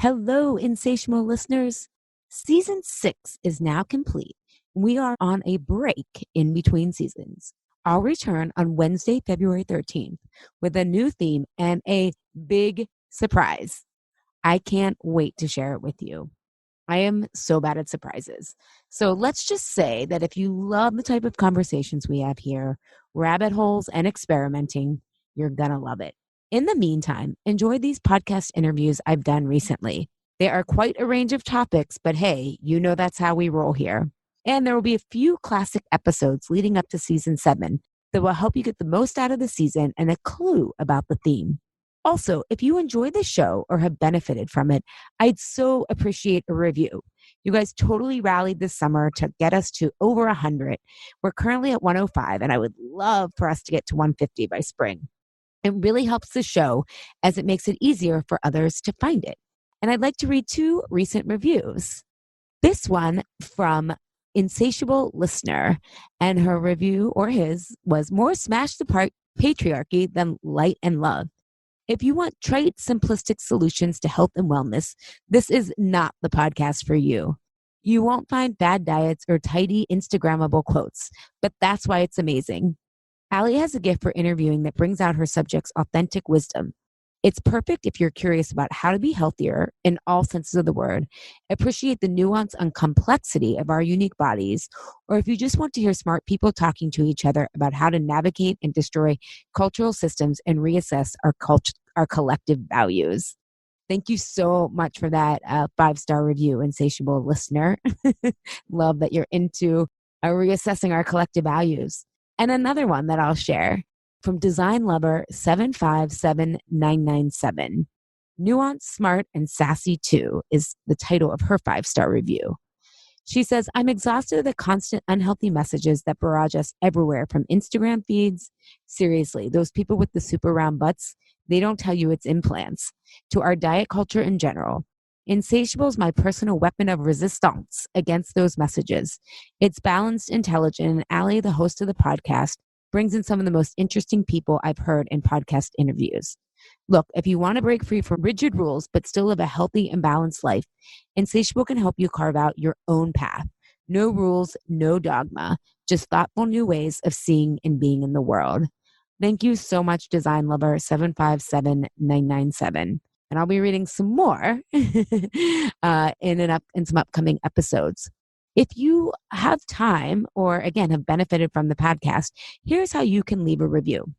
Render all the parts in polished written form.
Hello, insatiable listeners. Season 6 is now complete. We are on a break in between seasons. I'll return on Wednesday, February 13th with a new theme and a big surprise. I can't wait to share it with you. I am so bad at surprises. So let's just say that if you love the type of conversations we have here, rabbit holes and experimenting, you're going to love it. In the meantime, enjoy these podcast interviews I've done recently. They are quite a range of topics, but hey, you know that's how we roll here. And there will be a few classic episodes leading up to season 7 that will help you get the most out of the season and a clue about the theme. Also, if you enjoy the show or have benefited from it, I'd so appreciate a review. You guys totally rallied this summer to get us to over 100. We're currently at 105, and I would love for us to get to 150 by spring. It really helps the show as it makes it easier for others to find it. And I'd like to read 2 recent reviews. This one from Insatiable Listener, and her review, or his, was more smash the patriarchy than light and love. If you want trite, simplistic solutions to health and wellness, this is not the podcast for you. You won't find bad diets or tidy Instagrammable quotes, but that's why it's amazing. Allie has a gift for interviewing that brings out her subject's authentic wisdom. It's perfect if you're curious about how to be healthier in all senses of the word, appreciate the nuance and complexity of our unique bodies, or if you just want to hear smart people talking to each other about how to navigate and destroy cultural systems and reassess our collective values. Thank you so much for that 5-star review, Insatiable Listener. Love that you're into reassessing our collective values. And another one that I'll share from Design Lover 757997. Nuanced, Smart, and Sassy Too is the title of her 5-star review. She says, I'm exhausted of the constant unhealthy messages that barrage us everywhere from Instagram feeds. Seriously, those people with the super round butts, they don't tell you it's implants. To our diet culture in general. Insatiable is my personal weapon of resistance against those messages. It's balanced, intelligent, and Allie, the host of the podcast, brings in some of the most interesting people I've heard in podcast interviews. Look, if you want to break free from rigid rules but still live a healthy and balanced life, Insatiable can help you carve out your own path. No rules, no dogma, just thoughtful new ways of seeing and being in the world. Thank you so much, Design Lover 757997. And I'll be reading some more in some upcoming episodes. If you have time or, again, have benefited from the podcast, here's how you can leave a review.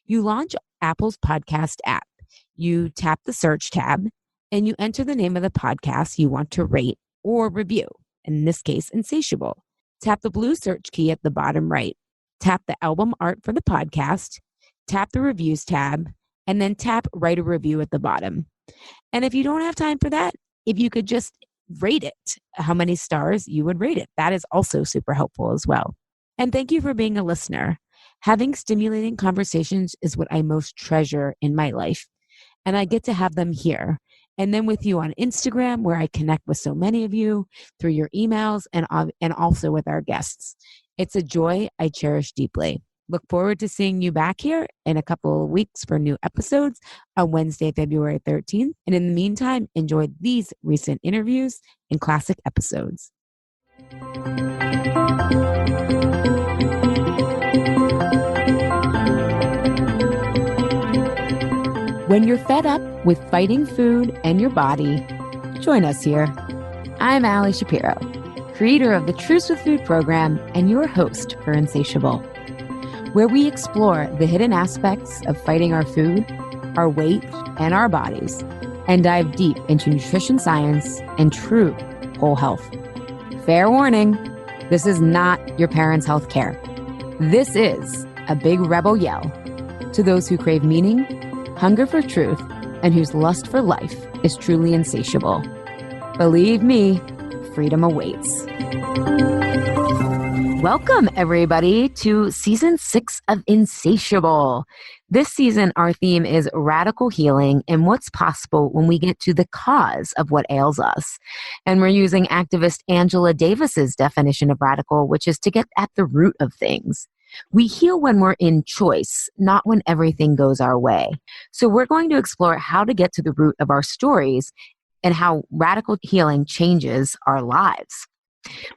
You launch Apple's podcast app. You tap the search tab, and you enter the name of the podcast you want to rate or review, in this case, Insatiable. Tap the blue search key at the bottom right. Tap the album art for the podcast. Tap the reviews tab, and then tap write a review at the bottom. And if you don't have time for that, if you could just rate it, how many stars you would rate it. That is also super helpful as well. And thank you for being a listener. Having stimulating conversations is what I most treasure in my life. And I get to have them here. And then with you on Instagram, where I connect with so many of you through your emails and also with our guests. It's a joy I cherish deeply. Look forward to seeing you back here in a couple of weeks for new episodes on Wednesday, February 13th. And in the meantime, enjoy these recent interviews and classic episodes. When you're fed up with fighting food and your body, join us here. I'm Allie Shapiro, creator of the Truce with Food program and your host for Insatiable, where we explore the hidden aspects of fighting our food, our weight, and our bodies, and dive deep into nutrition science and true whole health. Fair warning, this is not your parents' health care. This is a big rebel yell to those who crave meaning, hunger for truth, and whose lust for life is truly insatiable. Believe me, freedom awaits. Welcome, everybody, to Season 6 of Insatiable. This season, our theme is radical healing and what's possible when we get to the cause of what ails us. And we're using activist Angela Davis's definition of radical, which is to get at the root of things. We heal when we're in choice, not when everything goes our way. So we're going to explore how to get to the root of our stories and how radical healing changes our lives.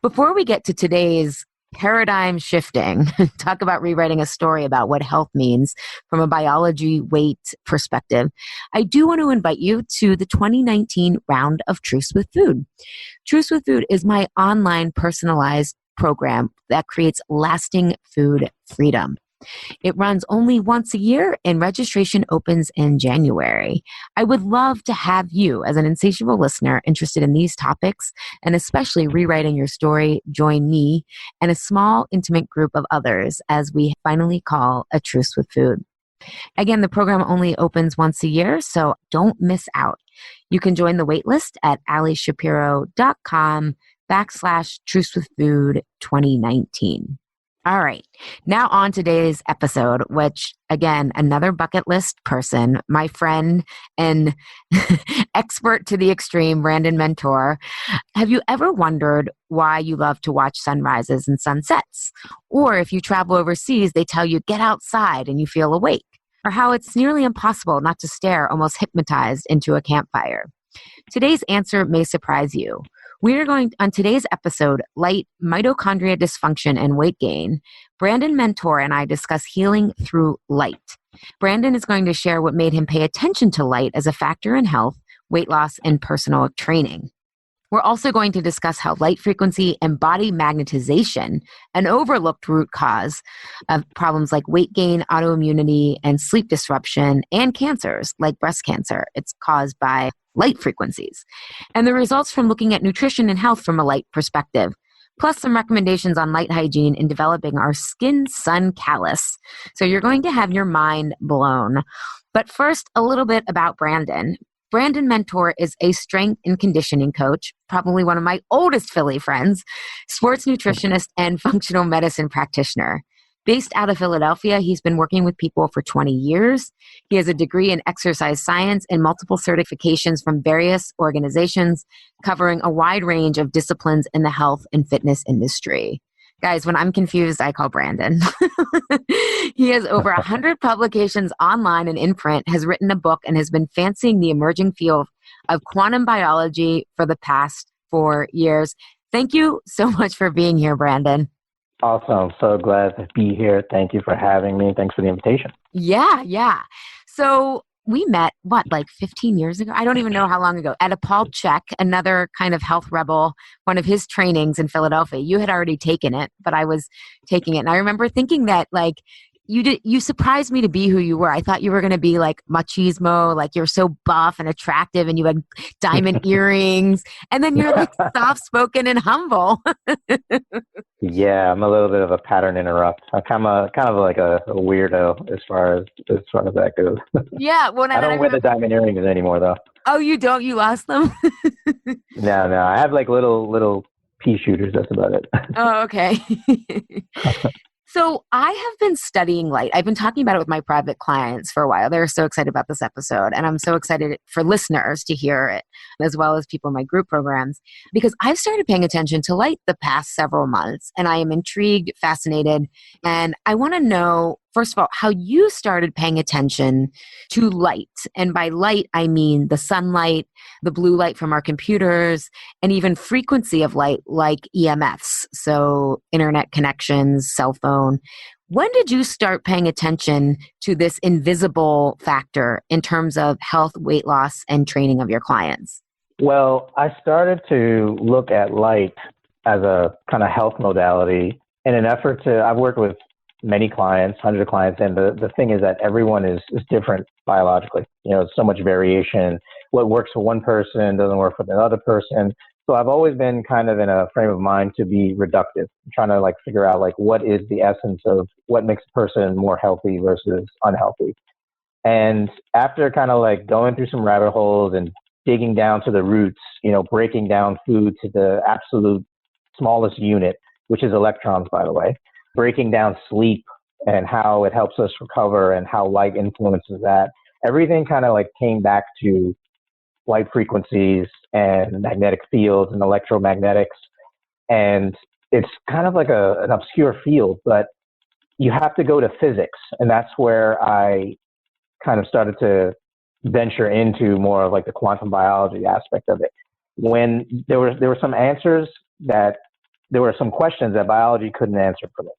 Before we get to today's paradigm shifting, talk about rewriting a story about what health means from a biology weight perspective, I do want to invite you to the 2019 round of Truce with Food. Truce with Food is my online personalized program that creates lasting food freedom. It runs only once a year and registration opens in January. I would love to have you, as an insatiable listener interested in these topics and especially rewriting your story, join me and a small, intimate group of others as we finally call a Truce with Food. Again, the program only opens once a year, so don't miss out. You can join the waitlist at alishapiro.com/trucewithfood 2019. All right. Now on today's episode, which again, another bucket list person, my friend and expert to the extreme, Brandon Mentor. Have you ever wondered why you love to watch sunrises and sunsets? Or if you travel overseas, they tell you get outside and you feel awake. Or how it's nearly impossible not to stare almost hypnotized into a campfire. Today's answer may surprise you. We are going on today's episode, Light, Mitochondria Dysfunction and Weight Gain. Brandon Mentor and I discuss healing through light. Brandon is going to share what made him pay attention to light as a factor in health, weight loss, and personal training. We're also going to discuss how light frequency and body magnetization, an overlooked root cause of problems like weight gain, autoimmunity, and sleep disruption, and cancers like breast cancer. It's caused by light frequencies. And the results from looking at nutrition and health from a light perspective, plus some recommendations on light hygiene in developing our skin sun callus. So you're going to have your mind blown. But first, a little bit about Brandon. Brandon Mentor is a strength and conditioning coach, probably one of my oldest Philly friends, sports nutritionist, and functional medicine practitioner. Based out of Philadelphia, he's been working with people for 20 years. He has a degree in exercise science and multiple certifications from various organizations covering a wide range of disciplines in the health and fitness industry. Guys, when I'm confused, I call Brandon. He has over 100 publications online and in print, has written a book, and has been fancying the emerging field of quantum biology for the past 4 years. Thank you so much for being here, Brandon. Awesome. So glad to be here. Thank you for having me. Thanks for the invitation. Yeah. So we met, like 15 years ago? I don't even know how long ago. At a Paul Chek, another kind of health rebel, one of his trainings in Philadelphia. You had already taken it, but I was taking it. And I remember thinking that, like, you surprised me to be who you were. I thought you were going to be like machismo, like you're so buff and attractive and you had diamond earrings. And then you're like soft-spoken and humble. Yeah, I'm a little bit of a pattern interrupt. I'm kind of like a weirdo as far as that goes. Yeah. Well, I don't wear the diamond earrings anymore, though. Oh, you don't? You lost them? No. I have like little pea shooters. That's about it. Oh, okay. So I have been studying light. I've been talking about it with my private clients for a while. They're so excited about this episode. And I'm so excited for listeners to hear it, as well as people in my group programs, because I've started paying attention to light the past several months. And I am intrigued, fascinated. And I want to know, first of all, how you started paying attention to light. And by light, I mean the sunlight, the blue light from our computers, and even frequency of light like EMFs, so internet connections, cell phone. When did you start paying attention to this invisible factor in terms of health, weight loss, and training of your clients? Well, I started to look at light as a kind of health modality in an effort to, I've worked with many clients, hundreds of clients, and the thing is that everyone is different biologically. So much variation. What works for one person doesn't work for the other person. So I've always been kind of in a frame of mind to be reductive, trying to like figure out like what is the essence of what makes a person more healthy versus unhealthy. And after kind of like going through some rabbit holes and digging down to the roots, breaking down food to the absolute smallest unit, which is electrons, by the way, breaking down sleep and how it helps us recover and how light influences that, everything kind of like came back to light frequencies and magnetic fields and electromagnetics. And it's kind of like an obscure field, but you have to go to physics. And that's where I kind of started to venture into more of like the quantum biology aspect of it. When there were some answers that there were some questions that biology couldn't answer for me,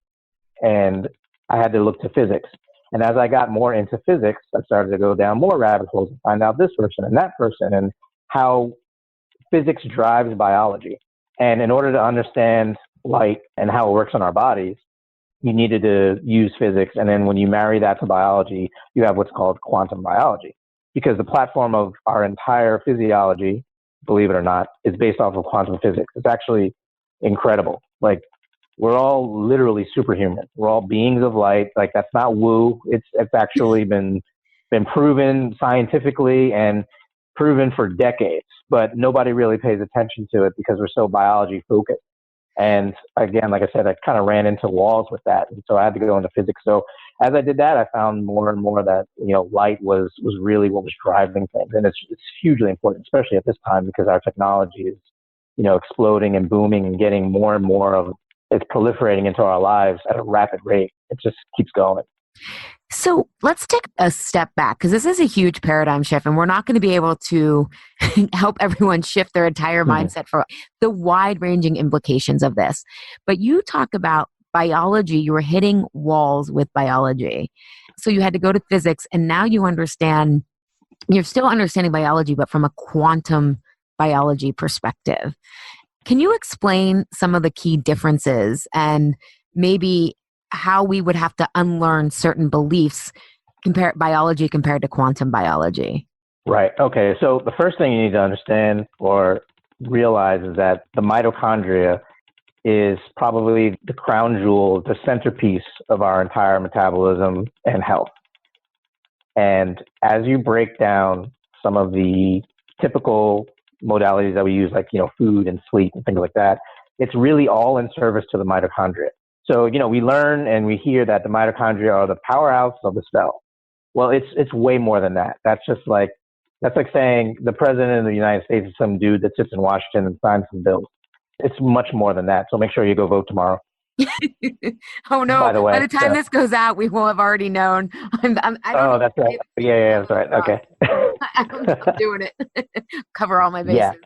and I had to look to physics. And as I got more into physics, I started to go down more rabbit holes and find out this person and that person and how physics drives biology. And in order to understand light and how it works on our bodies, you needed to use physics. And then when you marry that to biology, you have what's called quantum biology, because the platform of our entire physiology, believe it or not, is based off of quantum physics. It's actually incredible. Like, we're all literally superhuman. We're all beings of light. Like, that's not woo. It's actually been proven scientifically and proven for decades, but nobody really pays attention to it because we're so biology focused. And again, like I said, I kind of ran into walls with that. And so I had to go into physics. So as I did that, I found more and more that, light was really what was driving things. And it's hugely important, especially at this time, because our technology is, exploding and booming and getting more and more of it's proliferating into our lives at a rapid rate. It just keeps going. So let's take a step back, because this is a huge paradigm shift, and we're not going to be able to help everyone shift their entire mindset for the wide-ranging implications of this. But you talk about biology, you were hitting walls with biology. So you had to go to physics, and now you're still understanding biology, but from a quantum biology perspective. Can you explain some of the key differences and maybe how we would have to unlearn certain beliefs, biology compared to quantum biology? Right. Okay. So the first thing you need to understand or realize is that the mitochondria is probably the crown jewel, the centerpiece of our entire metabolism and health. And as you break down some of the typical modalities that we use, like, food and sleep and things like that, it's really all in service to the mitochondria. So, we learn and we hear that the mitochondria are the powerhouse of the cell. Well, it's way more than that. That's like saying the president of the United States is some dude that sits in Washington and signs some bills. It's much more than that. So make sure you go vote tomorrow. Oh no! By the way, by the time this goes out, we will have already known. That's right. Yeah, that's right. Okay. I'm doing it. Cover all my bases.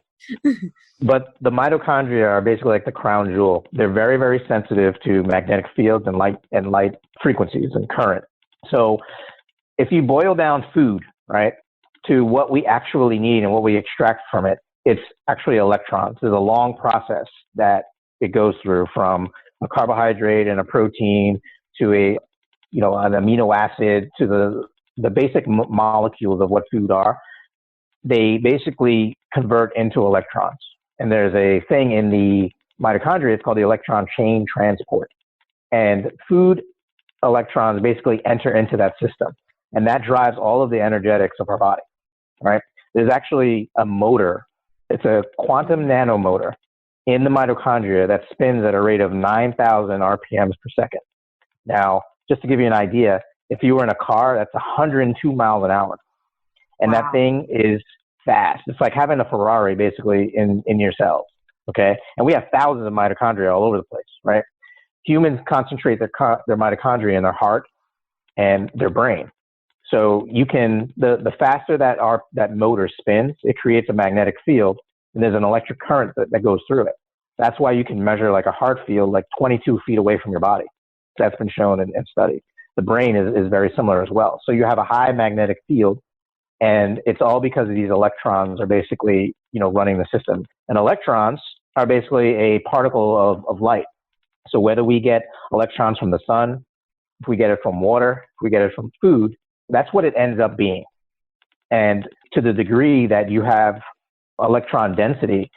Yeah. But the mitochondria are basically like the crown jewel. They're very, very sensitive to magnetic fields and light frequencies and current. So if you boil down food, right, to what we actually need and what we extract from it, it's actually electrons. There's a long process that it goes through, from a carbohydrate and a protein to an amino acid to the basic molecules of what food are. They basically convert into electrons. And there's a thing in the mitochondria, it's called the electron chain transport. And food electrons basically enter into that system. And that drives all of the energetics of our body, right? There's actually a motor. It's a quantum nanomotor in the mitochondria that spins at a rate of 9,000 RPMs per second. Now, just to give you an idea, if you were in a car, that's 102 miles an hour. And Wow. That thing is fast. It's like having a Ferrari basically in your cells, okay? And we have thousands of mitochondria all over the place, right? Humans concentrate their mitochondria in their heart and their brain. So you can, the faster that motor spins, it creates a magnetic field, and there's an electric current that goes through it. That's why you can measure like a heart field like 22 feet away from your body. That's been shown and studied. The brain is very similar as well. So you have a high magnetic field, and it's all because of these electrons are basically, running the system. And electrons are basically a particle of light. So whether we get electrons from the sun, if we get it from water, if we get it from food, that's what it ends up being. And to the degree that you have electron density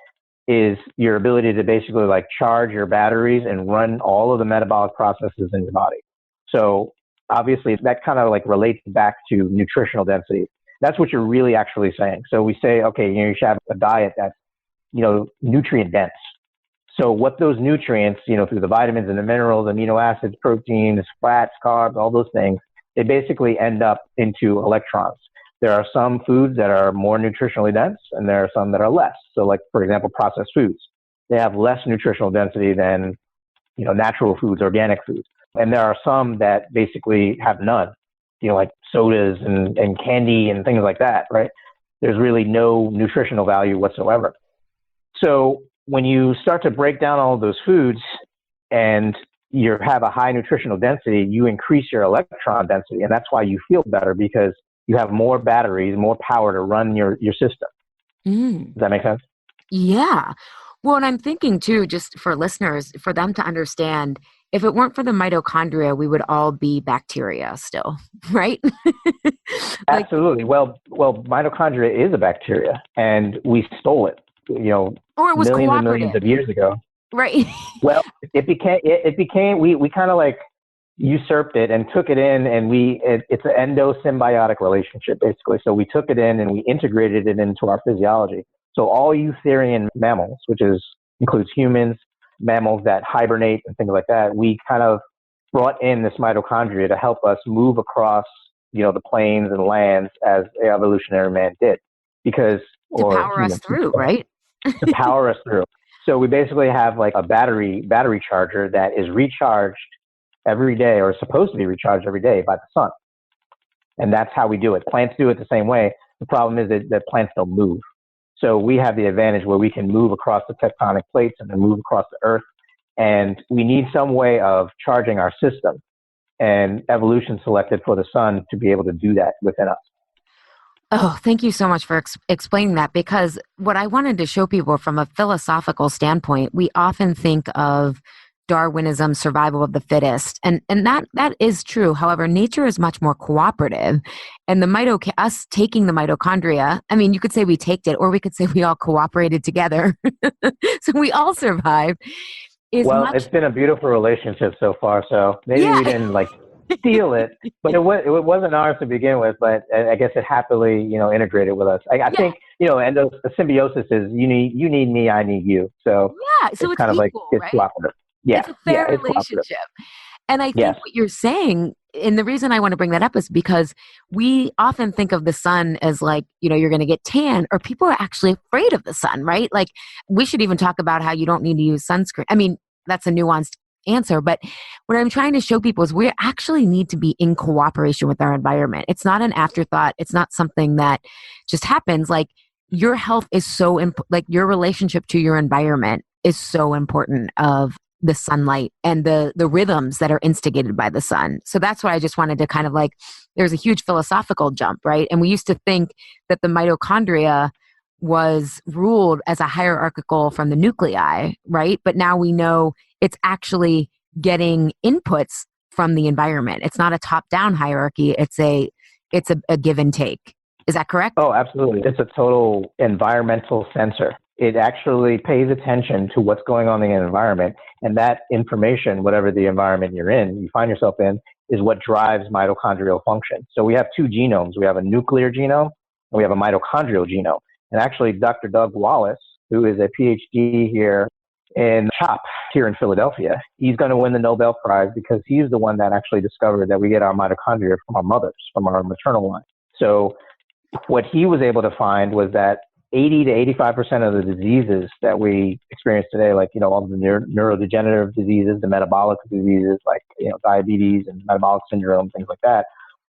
is your ability to basically like charge your batteries and run all of the metabolic processes in your body. So obviously that kind of like relates back to nutritional density. That's what you're really actually saying. So we say, okay, you should have a diet that's, nutrient dense. So what those nutrients, through the vitamins and the minerals, amino acids, proteins, fats, carbs, all those things, they basically end up into electrons. There are some foods that are more nutritionally dense, and there are some that are less. So like, for example, processed foods, they have less nutritional density than, natural foods, organic foods. And there are some that basically have none. like sodas and candy and things like that, right? There's really no nutritional value whatsoever. So when you start to break down all of those foods and you have a high nutritional density, you increase your electron density. And that's why you feel better, because you have more batteries, more power to run your system. Does that make sense? Yeah. Well, and I'm thinking too, just for listeners, for them to understand, if it weren't for the mitochondria, we would all be bacteria still, right? Like, Absolutely. Well, mitochondria is a bacteria, and we stole it, or it was millions and millions cooperative, of years ago. right? Well, it became we kind of like usurped it and took it in, and it's an endosymbiotic relationship, basically. So we took it in and we integrated it into our physiology. So all eutherian mammals, includes humans, mammals that hibernate and things like that, we kind of brought in this mitochondria to help us move across, the plains and lands as evolutionary man did, To or power us humans, through, right? to power us through. So we basically have like a battery charger that is recharged every day, or is supposed to be recharged every day by the sun. And that's how we do it. Plants do it the same way. The problem is that plants don't move. So we have the advantage where we can move across the tectonic plates and then move across the earth. And we need some way of charging our system. And evolution selected for the sun to be able to do that within us. Oh, thank you so much for explaining that, because what I wanted to show people from a philosophical standpoint, we often think of Darwinism, survival of the fittest, and that is true. However, nature is much more cooperative, and us taking the mitochondria. I mean, you could say we taked it, or we could say we all cooperated together, so we all survived. Well, it's been a beautiful relationship so far. So maybe Yeah. we didn't like steal it, but it wasn't ours to begin with. But I guess it happily, integrated with us. I Yeah. think, and the symbiosis is you need me, I need you. So Yeah, so it's it's kind of like equal, it's right? cooperative. Yeah, It's a yeah, fair it's cooperative. relationship. And I Yes. think what you're saying, and the reason I want to bring that up is because we often think of the sun as like, you're going to get tan, or people are actually afraid of the sun, right? Like, we should even talk about how you don't need to use sunscreen. I mean, that's a nuanced answer, but what I'm trying to show people is we actually need to be in cooperation with our environment. It's not an afterthought. It's not something that just happens. Like, your health is so like your relationship to your environment is so important, of the sunlight and the rhythms that are instigated by the sun. So that's why I just wanted to kind of like, there's a huge philosophical jump, right? And we used to think that the mitochondria was ruled as a hierarchical from the nuclei, right? But now we know it's actually getting inputs from the environment. It's not a top-down hierarchy. It's a give and take. Is that correct? Oh, absolutely. It's a total environmental sensor. It actually pays attention to what's going on in the environment, and that information, whatever the environment you find yourself in, is what drives mitochondrial function. So we have two genomes. We have a nuclear genome and we have a mitochondrial genome. And actually, Dr. Doug Wallace, who is a PhD here in CHOP here in Philadelphia, he's going to win the Nobel Prize because he's the one that actually discovered that we get our mitochondria from our mothers, from our maternal line. So what he was able to find was that 80 to 85% of the diseases that we experience today, like, all the neurodegenerative diseases, the metabolic diseases, like, diabetes and metabolic syndrome, things like that,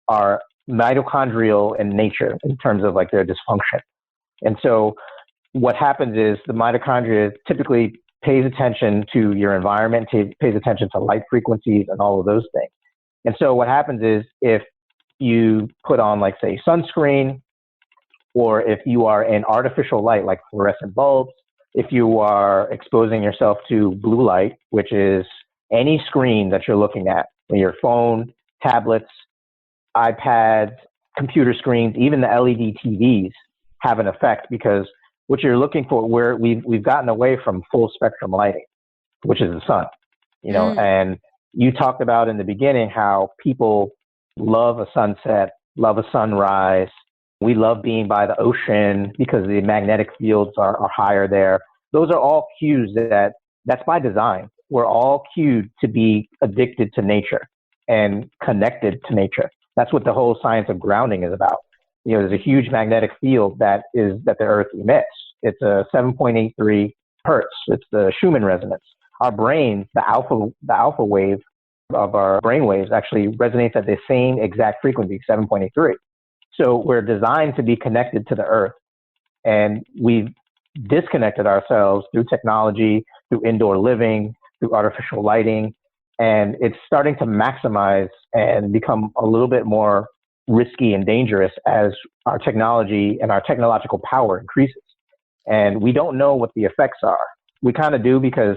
are mitochondrial in nature in terms of like their dysfunction. And so what happens is the mitochondria typically pays attention to your environment, pays attention to light frequencies and all of those things. And so what happens is if you put on, like, say, sunscreen, or if you are in artificial light, like fluorescent bulbs, if you are exposing yourself to blue light, which is any screen that you're looking at, your phone, tablets, iPads, computer screens, even the LED TVs have an effect, because what you're looking for, where we've gotten away from full spectrum lighting, which is the sun, and you talked about in the beginning how people love a sunset, love a sunrise. We love being by the ocean because the magnetic fields are higher there. Those are all cues that's by design. We're all cued to be addicted to nature and connected to nature. That's what the whole science of grounding is about. There's a huge magnetic field that the Earth emits. It's a 7.83 hertz. It's the Schumann resonance. Our brains, the alpha wave of our brainwaves actually resonates at the same exact frequency, 7.83. So we're designed to be connected to the earth, and we've disconnected ourselves through technology, through indoor living, through artificial lighting, and it's starting to maximize and become a little bit more risky and dangerous as our technology and our technological power increases. And we don't know what the effects are. We kind of do because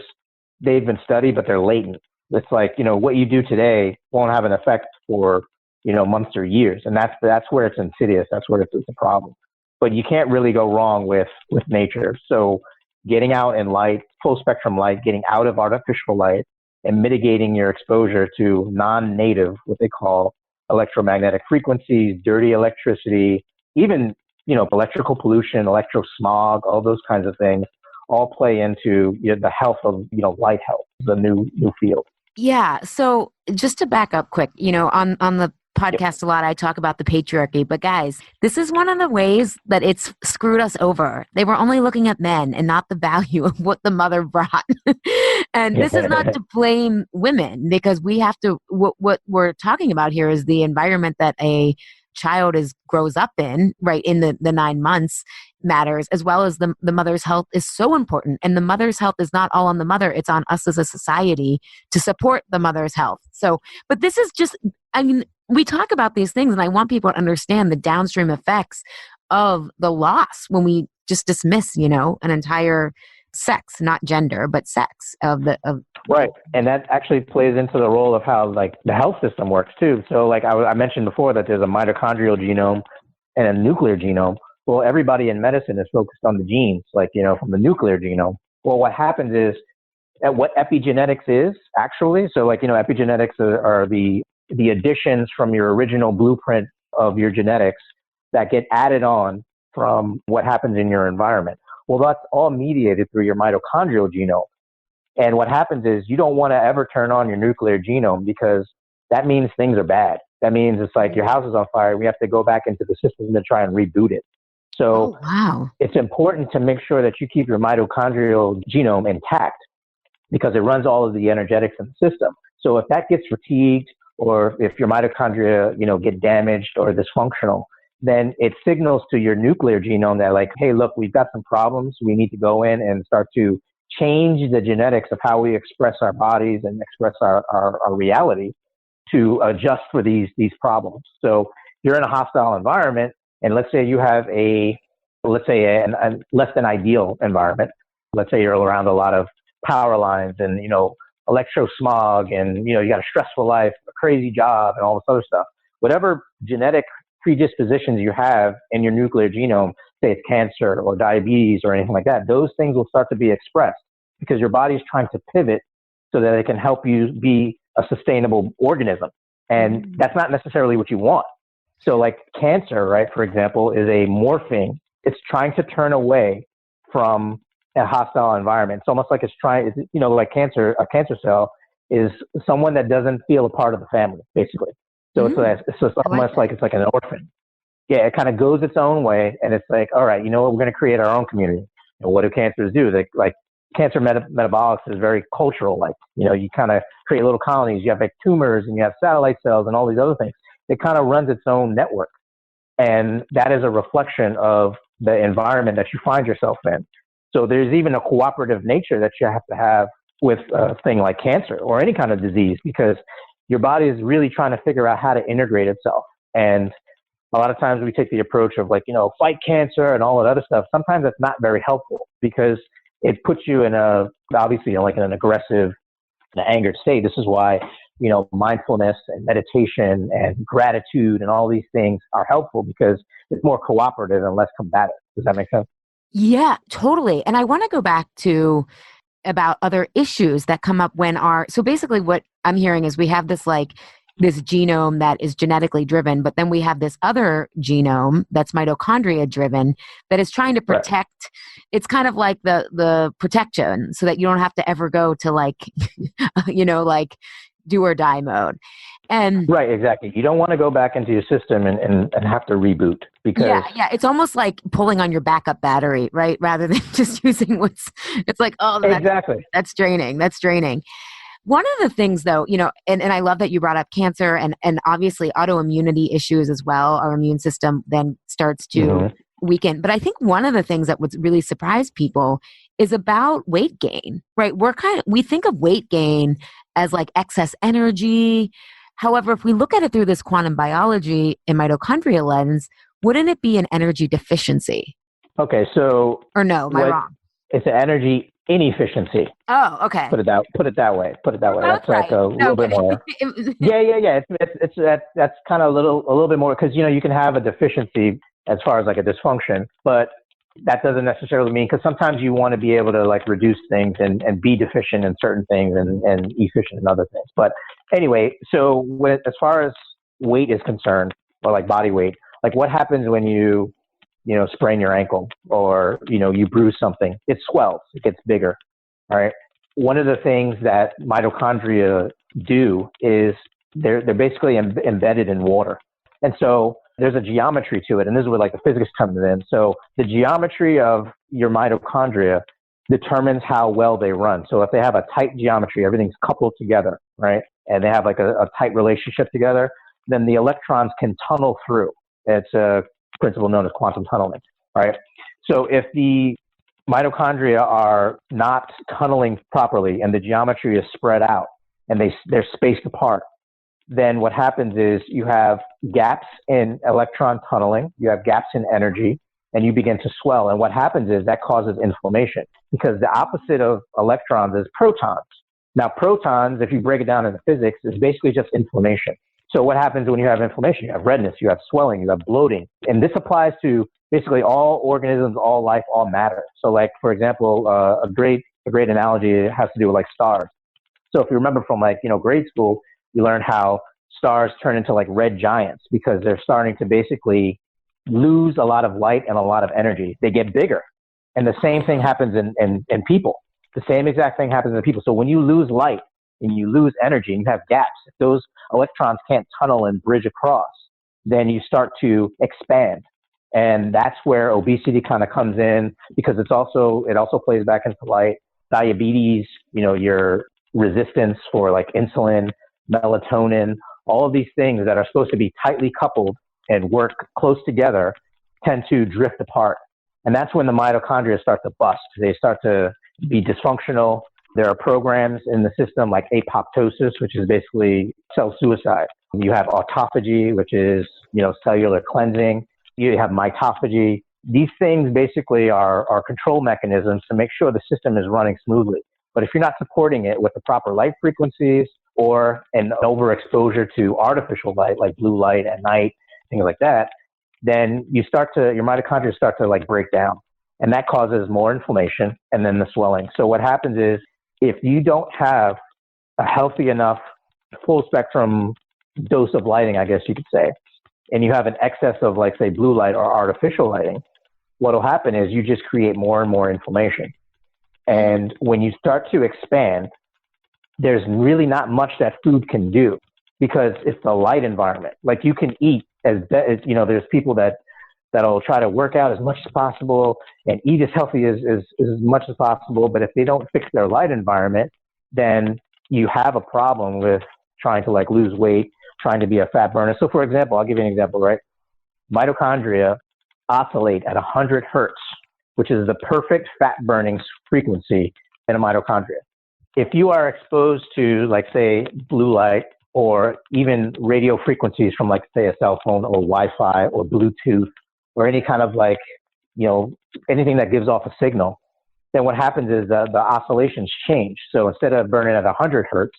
they've been studied, but they're latent. It's like, what you do today won't have an effect for, months or years. And that's where it's insidious. That's where it's a problem. But you can't really go wrong with nature. So getting out in light, full spectrum light, getting out of artificial light, and mitigating your exposure to non-native, what they call electromagnetic frequencies, dirty electricity, even, electrical pollution, electrosmog, all those kinds of things all play into the health of, light health, the new field. Yeah. So just to back up quick, on the podcast a lot, I talk about the patriarchy, but guys, this is one of the ways that it's screwed us over. They were only looking at men and not the value of what the mother brought. And this is not to blame women, because we have to, what we're talking about here is the environment that a child grows up in, right, in the 9 months matters, as well as the mother's health is so important. And the mother's health is not all on the mother, it's on us as a society to support the mother's health. So, but this is just, we talk about these things, and I want people to understand the downstream effects of the loss when we just dismiss, an entire sex, not gender, but sex of right. And that actually plays into the role of how the health system works too. So I mentioned before that there's a mitochondrial genome and a nuclear genome. Well, everybody in medicine is focused on the genes, from the nuclear genome. Well, what happens is what epigenetics is actually. So epigenetics are the additions from your original blueprint of your genetics that get added on from what happens in your environment. Well, that's all mediated through your mitochondrial genome. And what happens is you don't want to ever turn on your nuclear genome, because that means things are bad. That means it's like your house is on fire. We have to go back into the system to try and reboot it. So It's important to make sure that you keep your mitochondrial genome intact, because it runs all of the energetics in the system. So if that gets fatigued, or if your mitochondria, get damaged or dysfunctional, then it signals to your nuclear genome that hey, look, we've got some problems. We need to go in and start to change the genetics of how we express our bodies and express our reality to adjust for these problems. So you're in a hostile environment, and let's say you have a less than ideal environment. Let's say you're around a lot of power lines and, electrosmog, and, you got a stressful life, a crazy job, and all this other stuff. Whatever genetic predispositions you have in your nuclear genome, say it's cancer or diabetes or anything like that, those things will start to be expressed, because your body is trying to pivot so that it can help you be a sustainable organism. And that's not necessarily what you want. So cancer, right, for example, is a morphing. It's trying to turn away from a hostile environment. It's almost like it's trying, cancer, a cancer cell is someone that doesn't feel a part of the family, basically. So it's almost like it's like an orphan. Yeah, it kind of goes its own way, and it's like, all right, we're going to create our own community. And what do cancers do? Cancer metabolics is very cultural. You kind of create little colonies. You have tumors, and you have satellite cells, and all these other things. It kind of runs its own network, and that is a reflection of the environment that you find yourself in. So there's even a cooperative nature that you have to have with a thing like cancer or any kind of disease, because your body is really trying to figure out how to integrate itself. And a lot of times we take the approach of fight cancer and all that other stuff. Sometimes that's not very helpful, because it puts you in obviously in an aggressive, an angered state. This is why, mindfulness and meditation and gratitude and all these things are helpful, because it's more cooperative and less combative. Does that make sense? Yeah, totally. And I want to go back to about other issues that come up so basically what I'm hearing is we have this this genome that is genetically driven, but then we have this other genome that's mitochondria driven that is trying to protect. Right. It's kind of like the protection, so that you don't have to ever go to do or die mode. And right, exactly. You don't want to go back into your system and have to reboot, because it's almost like pulling on your backup battery, right? Rather than just using it's like, oh, exactly. That's draining. One of the things though, and I love that you brought up cancer and obviously autoimmunity issues as well. Our immune system then starts to weaken. But I think one of the things that would really surprise people is about weight gain, right? We think of weight gain as like excess energy. However, if we look at it through this quantum biology and mitochondria lens, wouldn't it be an energy deficiency? Okay, so or no, am I wrong? It's an energy inefficiency. Oh, okay. Put it that way. That's right. like a little bit more. Yeah. That's kind of a little bit more, because you can have a deficiency as far as like a dysfunction, but that doesn't necessarily mean, because sometimes you want to be able to like reduce things and be deficient in certain things and efficient in other things. But anyway, so as far as weight is concerned, or like body weight, like what happens when you sprain your ankle, or you bruise something? It swells, it gets bigger. All right. One of the things that mitochondria do is they're basically embedded in water. And so there's a geometry to it. And this is where like the physics comes in. So the geometry of your mitochondria determines how well they run. So if they have a tight geometry, everything's coupled together, right? And they have like a tight relationship together, then the electrons can tunnel through. It's a principle known as quantum tunneling, right? So if the mitochondria are not tunneling properly and the geometry is spread out and they're spaced apart, then what happens is you have gaps in electron tunneling, you have gaps in energy, and you begin to swell. And what happens is that causes inflammation, because the opposite of electrons is protons. Now, protons, if you break it down into physics, is basically just inflammation. So what happens when you have inflammation? You have redness, you have swelling, you have bloating. And this applies to basically all organisms, all life, all matter. So like, for example, a great analogy has to do with like stars. So if you remember from like, grade school, you learn how stars turn into like red giants because they're starting to basically lose a lot of light and a lot of energy. They get bigger. And the same thing happens in people. The same exact thing happens in people. So when you lose light and you lose energy and you have gaps, if those electrons can't tunnel and bridge across, then you start to expand. And that's where obesity kind of comes in, because it also plays back into light. Diabetes, your resistance for like insulin, melatonin, all of these things that are supposed to be tightly coupled and work close together tend to drift apart. And that's when the mitochondria start to bust. They start to be dysfunctional. There are programs in the system like apoptosis, which is basically cell suicide. You have autophagy, which is, cellular cleansing. You have mitophagy. These things basically are control mechanisms to make sure the system is running smoothly. But if you're not supporting it with the proper light frequencies or an overexposure to artificial light, like blue light at night, things like that, then your mitochondria start to like break down. And that causes more inflammation and then the swelling. So what happens is, if you don't have a healthy enough full spectrum dose of lighting, I guess you could say, and you have an excess of like, say, blue light or artificial lighting, what will happen is you just create more and more inflammation. And when you start to expand, there's really not much that food can do, because it's the light environment. Like you can eat there's people that'll try to work out as much as possible and eat as healthy as much as possible. But if they don't fix their light environment, then you have a problem with trying to like lose weight, trying to be a fat burner. So for example, I'll give you an example, right? Mitochondria oscillate at 100 hertz, which is the perfect fat burning frequency in a mitochondria. If you are exposed to, like, say, blue light or even radio frequencies from, like, say, a cell phone or Wi-Fi or Bluetooth or any kind of like, anything that gives off a signal, then what happens is the oscillations change. So instead of burning at 100 hertz,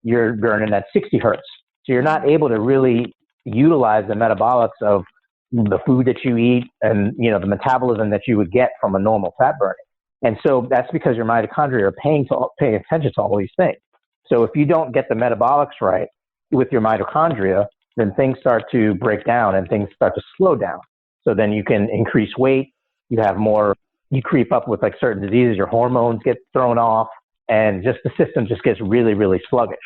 you're burning at 60 hertz. So you're not able to really utilize the metabolics of the food that you eat and, the metabolism that you would get from a normal fat burning. And so that's because your mitochondria are paying attention to all these things. So if you don't get the metabolics right with your mitochondria, then things start to break down and things start to slow down. So then you can increase weight, you creep up with like certain diseases, your hormones get thrown off, and just the system just gets really, really sluggish.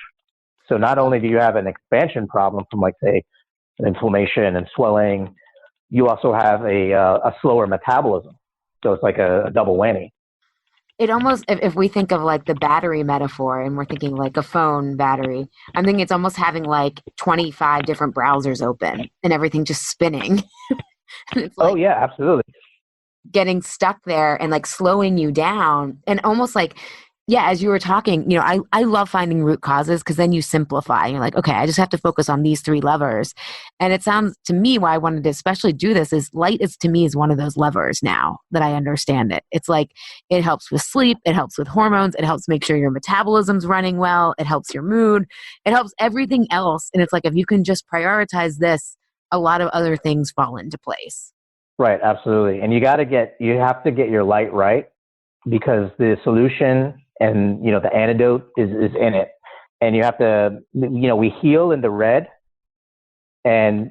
So not only do you have an expansion problem from, like, say, inflammation and swelling, you also have a slower metabolism. So it's like a double whammy. it almost, if we think of like the battery metaphor and we're thinking like a phone battery, I'm thinking it's almost having like 25 different browsers open and everything just spinning. It's Oh like yeah, absolutely. getting stuck there and like slowing you down and almost like, yeah, as you were talking, I love finding root causes because then you simplify. You're like, okay, I just have to focus on these three levers. And it sounds to me why I wanted to especially do this is light is to me is one of those levers now that I understand it. It's like it helps with sleep, it helps with hormones, it helps make sure your metabolism's running well, it helps your mood, it helps everything else. And it's like if you can just prioritize this, a lot of other things fall into place. Right, absolutely. And you have to get your light right because the solution and the antidote is in it. And you have to, we heal in the red and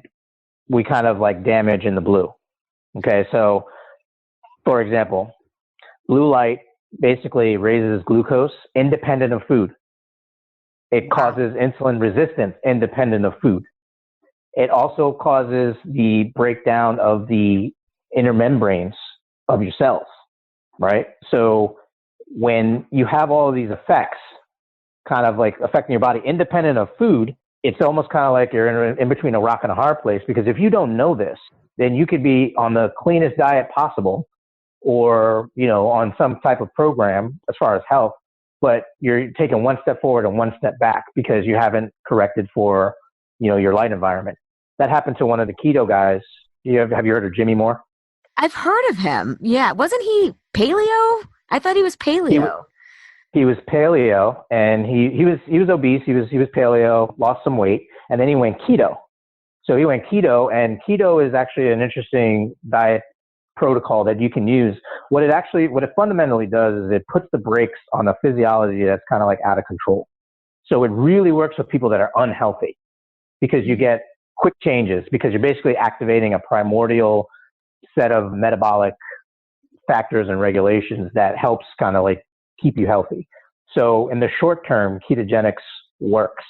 we kind of like damage in the blue. Okay, so for example, blue light basically raises glucose independent of food. It causes insulin resistance independent of food. It also causes the breakdown of the inner membranes of your cells, right? So when you have all of these effects kind of like affecting your body independent of food, it's almost kind of like you're in between a rock and a hard place, because if you don't know this, then you could be on the cleanest diet possible or, on some type of program as far as health, but you're taking one step forward and one step back because you haven't corrected for, your light environment. That happened to one of the keto guys. Have you heard of Jimmy Moore? I've heard of him. Yeah. Wasn't he paleo? I thought he was paleo. He was paleo, and he was obese. He was paleo, lost some weight, and then he went keto. So he went keto, and keto is actually an interesting diet protocol that you can use. What it fundamentally does is it puts the brakes on a physiology that's kind of like out of control. So it really works with people that are unhealthy because you get quick changes because you're basically activating a primordial set of metabolic factors and regulations that helps kind of like keep you healthy. So in the short term, ketogenics works.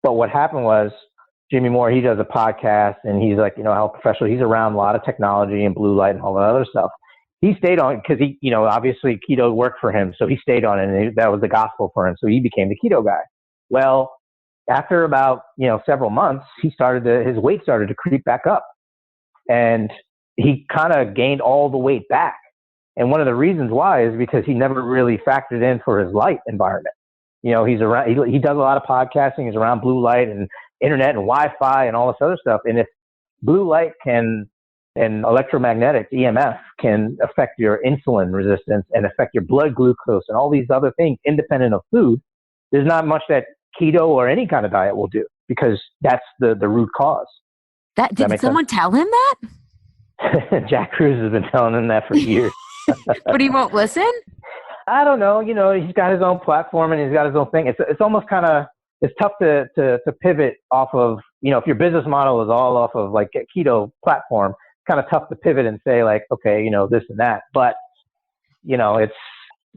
But what happened was Jimmy Moore, he does a podcast and he's like, health professional. He's around a lot of technology and blue light and all that other stuff. He stayed on because he, obviously keto worked for him. So he stayed on it and that was the gospel for him. So he became the keto guy. Well, after about, several months, his weight started to creep back up and he kind of gained all the weight back. And one of the reasons why is because he never really factored in for his light environment. He's around, he does a lot of podcasting. He's around blue light and internet and Wi-Fi and all this other stuff. And if blue light and electromagnetic EMF can affect your insulin resistance and affect your blood glucose and all these other things independent of food, there's not much that keto or any kind of diet will do because that's the root cause. Did someone tell him that? Jack Truce has been telling him that for years. But he won't listen? I don't know. He's got his own platform and he's got his own thing. It's almost kind of, it's tough to pivot off of, if your business model is all off of like a keto platform, it's kind of tough to pivot and say like, okay, this and that. But, it's,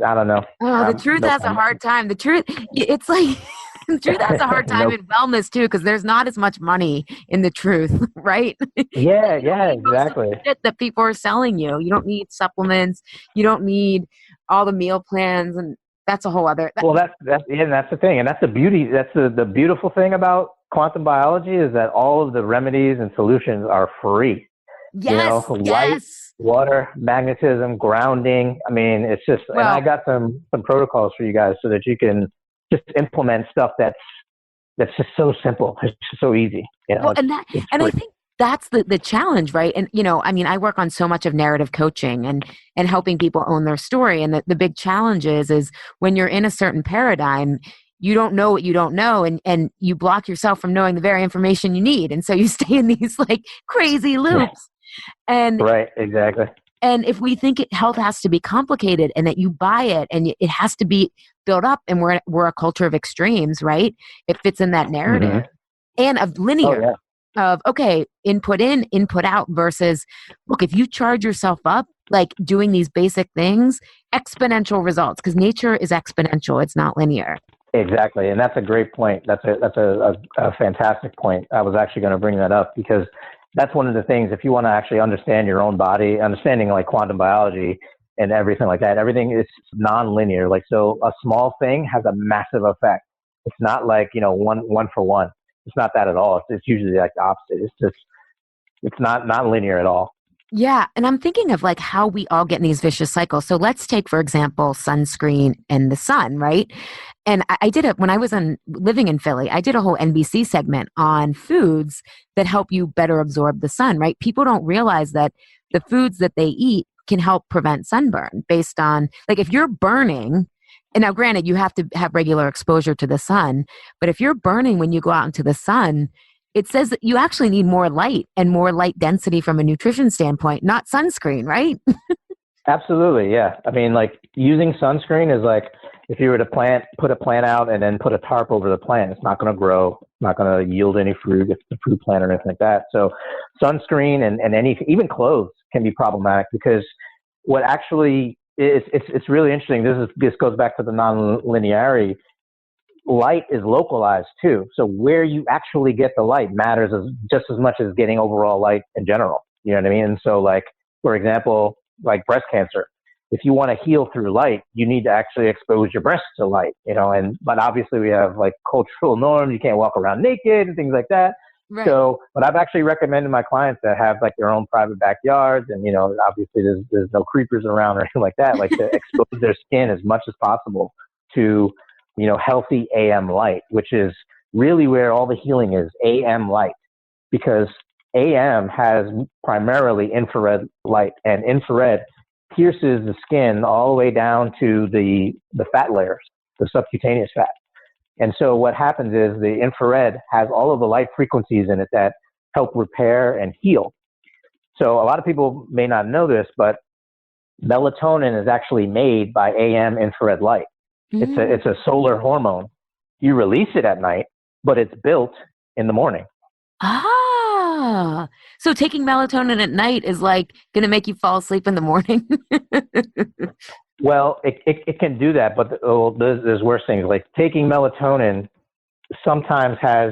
I don't know. Oh, the truth has a hard time. The truth, it's like, the truth has a hard time in wellness too, because there's not as much money in the truth, right? Yeah, exactly. That people are selling you. You don't need supplements. You don't need all the meal plans, and that's a whole other. Well, that's the thing, and that's the beauty. That's the beautiful thing about quantum biology is that all of the remedies and solutions are free. Yes, light, water, magnetism, grounding. I mean, it's just. And I got some protocols for you guys so that you can just implement stuff that's just so simple. It's just so easy. Well, I think that's the challenge, right? And, I work on so much of narrative coaching and helping people own their story. And the big challenge is when you're in a certain paradigm, you don't know what you don't know. And you block yourself from knowing the very information you need. And so you stay in these like crazy loops. And right, exactly. And if we think health has to be complicated and that you buy it and it has to be built up, and we're a culture of extremes, right? It fits in that narrative and of linear of, okay, input in, input out versus, look, if you charge yourself up, like doing these basic things, exponential results, because nature is exponential. It's not linear. Exactly. And that's a great point. That's a fantastic point. I was actually going to bring that up because that's one of the things, if you want to actually understand your own body, understanding like quantum biology, and everything like that. Everything is non-linear. Like, so a small thing has a massive effect. It's not like, one for one. It's not that at all. It's usually like the opposite. It's not linear at all. Yeah, and I'm thinking of like how we all get in these vicious cycles. So let's take, for example, sunscreen and the sun, right? And I did it when I was living in Philly. I did a whole NBC segment on foods that help you better absorb the sun, right? People don't realize that the foods that they eat can help prevent sunburn based on, like, if you're burning, and now granted, you have to have regular exposure to the sun, but if you're burning when you go out into the sun, it says that you actually need more light and more light density from a nutrition standpoint, not sunscreen, right? Absolutely, yeah. I mean, like, using sunscreen is like if you were to put a plant out and then put a tarp over the plant, it's not going to grow, not going to yield any fruit if it's a fruit plant or anything like that. So sunscreen and even clothes can be problematic, because what actually it's really interesting. This goes back to the non-linearity. Light is localized too. So where you actually get the light matters just as much as getting overall light in general. You know what I mean? And so, like, for example, like breast cancer, if you want to heal through light, you need to actually expose your breasts to light, but obviously we have like cultural norms. You can't walk around naked and things like that. Right. So, but I've actually recommended my clients that have like their own private backyards, and obviously there's no creepers around or anything like that, like to expose their skin as much as possible to healthy AM light, which is really where all the healing is, AM light, because AM has primarily infrared light, and infrared pierces the skin all the way down to the fat layers, the subcutaneous fat. And so what happens is the infrared has all of the light frequencies in it that help repair and heal. So a lot of people may not know this, but melatonin is actually made by AM infrared light. Mm-hmm. It's a solar hormone. You release it at night, but it's built in the morning. Ah, so taking melatonin at night is like going to make you fall asleep in the morning? Well, it can do that, but there's worse things. Like, taking melatonin sometimes has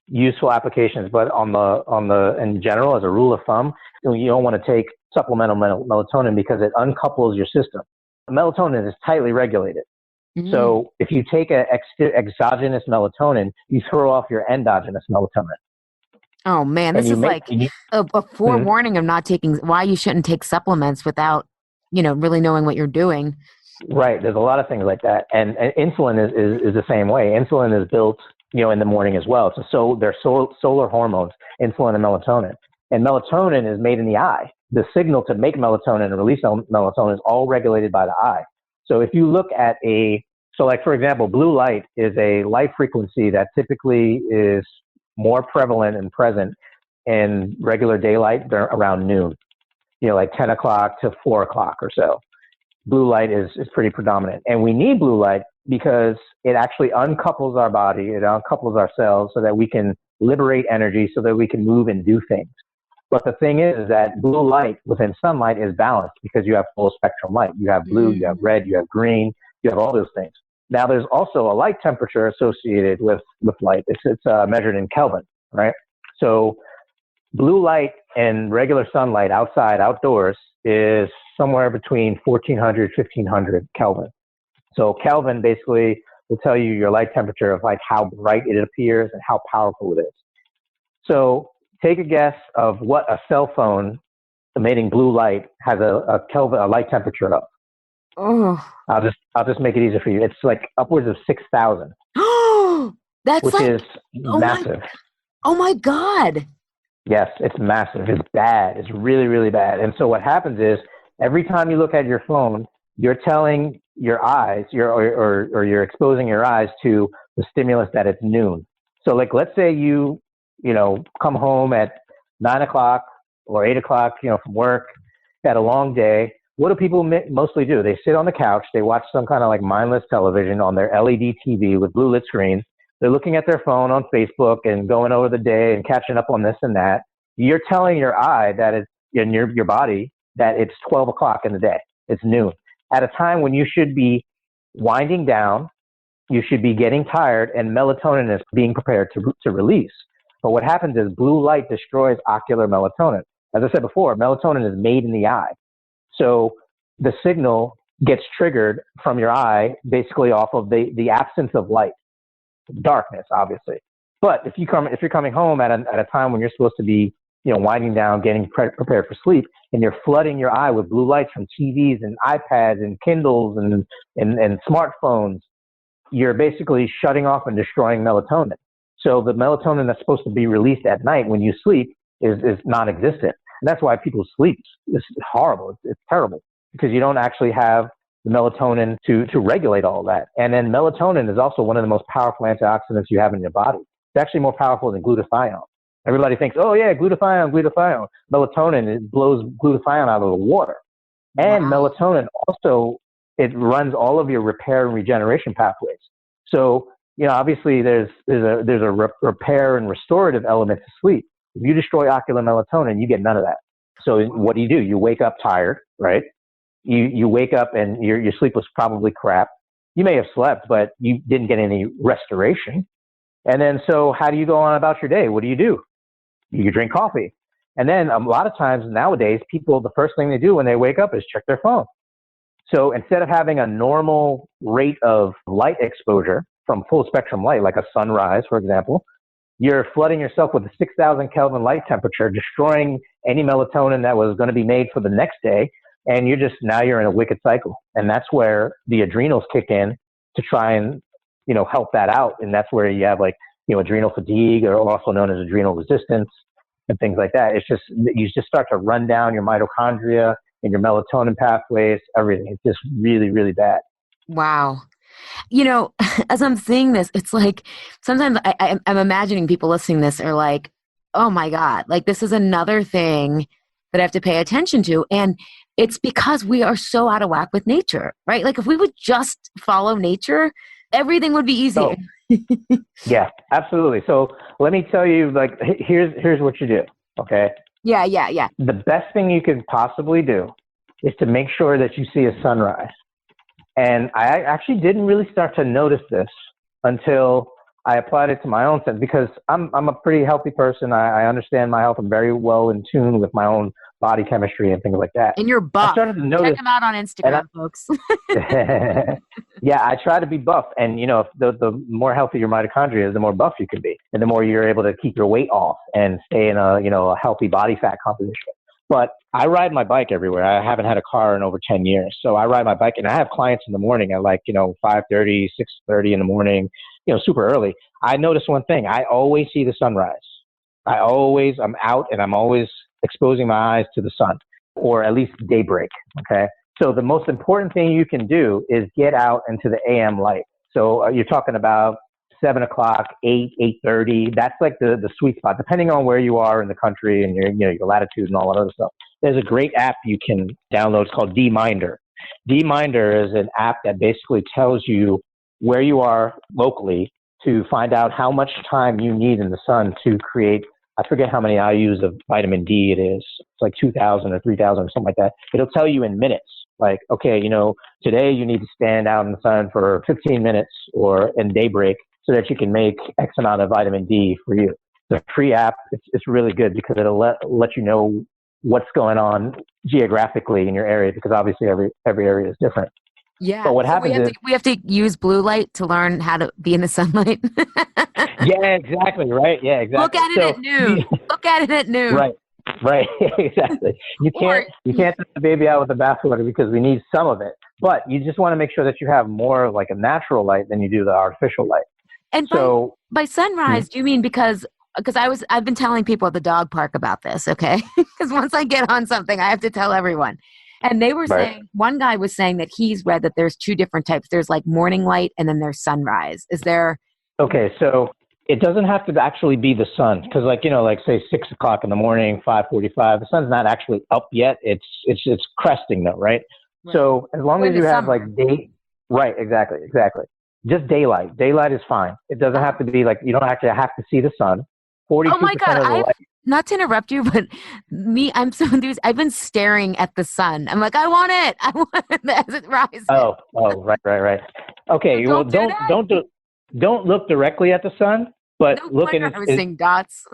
useful applications, but in general, as a rule of thumb, you don't want to take supplemental melatonin because it uncouples your system. Melatonin is tightly regulated. Mm-hmm. So if you take exogenous melatonin, you throw off your endogenous melatonin. Oh man, this is like a forewarning of not taking, why you shouldn't take supplements without, really knowing what you're doing. Right. There's a lot of things like that. And insulin is the same way. Insulin is built, in the morning as well. So they're solar hormones, insulin and melatonin. And melatonin is made in the eye. The signal to make melatonin and release melatonin is all regulated by the eye. So if you look at like, for example, blue light is a light frequency that typically is more prevalent and present in regular daylight around noon, like 10 o'clock to 4 o'clock or so. Blue light is pretty predominant. And we need blue light because it actually uncouples our body, it uncouples our cells so that we can liberate energy, so that we can move and do things. But the thing is that blue light within sunlight is balanced because you have full spectrum light. You have blue, you have red, you have green, you have all those things. Now, there's also a light temperature associated with light. It's measured in Kelvin, right? So blue light and regular sunlight outdoors is somewhere between 1400, 1500 Kelvin. So Kelvin basically will tell you your light temperature of like how bright it appears and how powerful it is. So take a guess of what a cell phone emitting blue light has a light temperature of. Oh, I'll just make it easier for you. It's like upwards of 6,000. That's which is massive. Oh my God. Yes, it's massive. It's bad. It's really, really bad. And so what happens is every time you look at your phone, you're telling your eyes, or you're exposing your eyes to the stimulus that it's noon. So like, let's say you come home at 9 o'clock or 8 o'clock, from work, had a long day. What do people mostly do? They sit on the couch, they watch some kind of like mindless television on their LED TV with blue lit screens. They're looking at their phone on Facebook and going over the day and catching up on this and that. You're telling your eye that it's in your body that it's 12 o'clock in the day. It's noon. At a time when you should be winding down, you should be getting tired, and melatonin is being prepared to release. But what happens is blue light destroys ocular melatonin. As I said before, melatonin is made in the eye. So the signal gets triggered from your eye basically off of the absence of light, darkness, obviously. But if you're coming home at a time when you're supposed to be, winding down, getting prepared for sleep, and you're flooding your eye with blue lights from TVs and iPads and Kindles and smartphones, you're basically shutting off and destroying melatonin. So the melatonin that's supposed to be released at night when you sleep is non-existent. And that's why people sleep. It's horrible. It's terrible because you don't actually have the melatonin to regulate all that. And then melatonin is also one of the most powerful antioxidants you have in your body. It's actually more powerful than glutathione. Everybody thinks, oh yeah, glutathione. Melatonin, it blows glutathione out of the water. And melatonin also, it runs all of your repair and regeneration pathways. So, obviously there's a repair and restorative element to sleep. If you destroy ocular melatonin, you get none of that. So what do? You wake up tired, right? You wake up and your sleep was probably crap. You may have slept, but you didn't get any restoration. And then, so how do you go on about your day? What do? You drink coffee. And then a lot of times nowadays, people, the first thing they do when they wake up is check their phone. So instead of having a normal rate of light exposure from full spectrum light, like a sunrise, for example, you're flooding yourself with a 6,000 Kelvin light temperature, destroying any melatonin that was going to be made for the next day. And now you're in a wicked cycle. And that's where the adrenals kick in to try and, help that out. And that's where you have adrenal fatigue, or also known as adrenal resistance and things like that. It's just, you just start to run down your mitochondria and your melatonin pathways, everything. It's just really, really bad. Wow. As I'm seeing this, it's like sometimes I'm imagining people listening to this are like, oh my God, like this is another thing that I have to pay attention to. And it's because we are so out of whack with nature, right? Like if we would just follow nature, everything would be easier. Oh, yeah, absolutely. So let me tell you, here's what you do. Okay. Yeah. The best thing you can possibly do is to make sure that you see a sunrise. And I actually didn't really start to notice this until I applied it to my own sense, because I'm a pretty healthy person. I understand my health. I'm very well in tune with my own body chemistry and things like that. And you're buff. I started to notice. Check them out on Instagram, folks. Yeah, I try to be buff. And, the more healthy your mitochondria is, the more buff you can be. And the more you're able to keep your weight off and stay in a healthy body fat composition. But I ride my bike everywhere. I haven't had a car in over 10 years. So I ride my bike, and I have clients in the morning at 5:30, 6:30 in the morning, super early. I notice one thing. I always see the sunrise. I'm out and I'm always exposing my eyes to the sun, or at least daybreak. Okay. So the most important thing you can do is get out into the AM light. So you're talking about 7 o'clock, 8:30. That's like the sweet spot, depending on where you are in the country and your latitude and all that other stuff. There's a great app you can download. It's called D-Minder. D-Minder is an app that basically tells you where you are locally to find out how much time you need in the sun to create, I forget how many IUs of vitamin D it is. It's like 2,000 or 3,000 or something like that. It'll tell you in minutes. Like, okay, today you need to stand out in the sun for 15 minutes or in daybreak so that you can make X amount of vitamin D for you. The free app, it's really good because it'll let you know what's going on geographically in your area, because obviously every area is different. Yeah. But what happens we have to use blue light to learn how to be in the sunlight. Yeah, exactly. Right. Yeah, exactly. Look at it at noon. Look at it at noon. Right. Exactly. You can't throw the baby out with the bathwater, because we need some of it. But you just want to make sure that you have more like a natural light than you do the artificial light. And by sunrise, do you mean because I've been telling people at the dog park about this, okay? Because once I get on something, I have to tell everyone. And they were saying, one guy was saying that he's read that there's two different types. There's like morning light and then there's sunrise. Is there? Okay, so it doesn't have to actually be the sun, because say 6 o'clock in the morning, 5:45, the sun's not actually up yet. It's cresting though, right? So as long as you have day, right, exactly. Just daylight. Daylight is fine. It doesn't have to be you don't actually have to see the sun. 42% oh my God, of the light. Not to interrupt you, but I'm so enthused. I've been staring at the sun. I'm like, I want it as it rises. Oh, right. Okay, So don't look directly at the sun, but look in. I was seeing dots.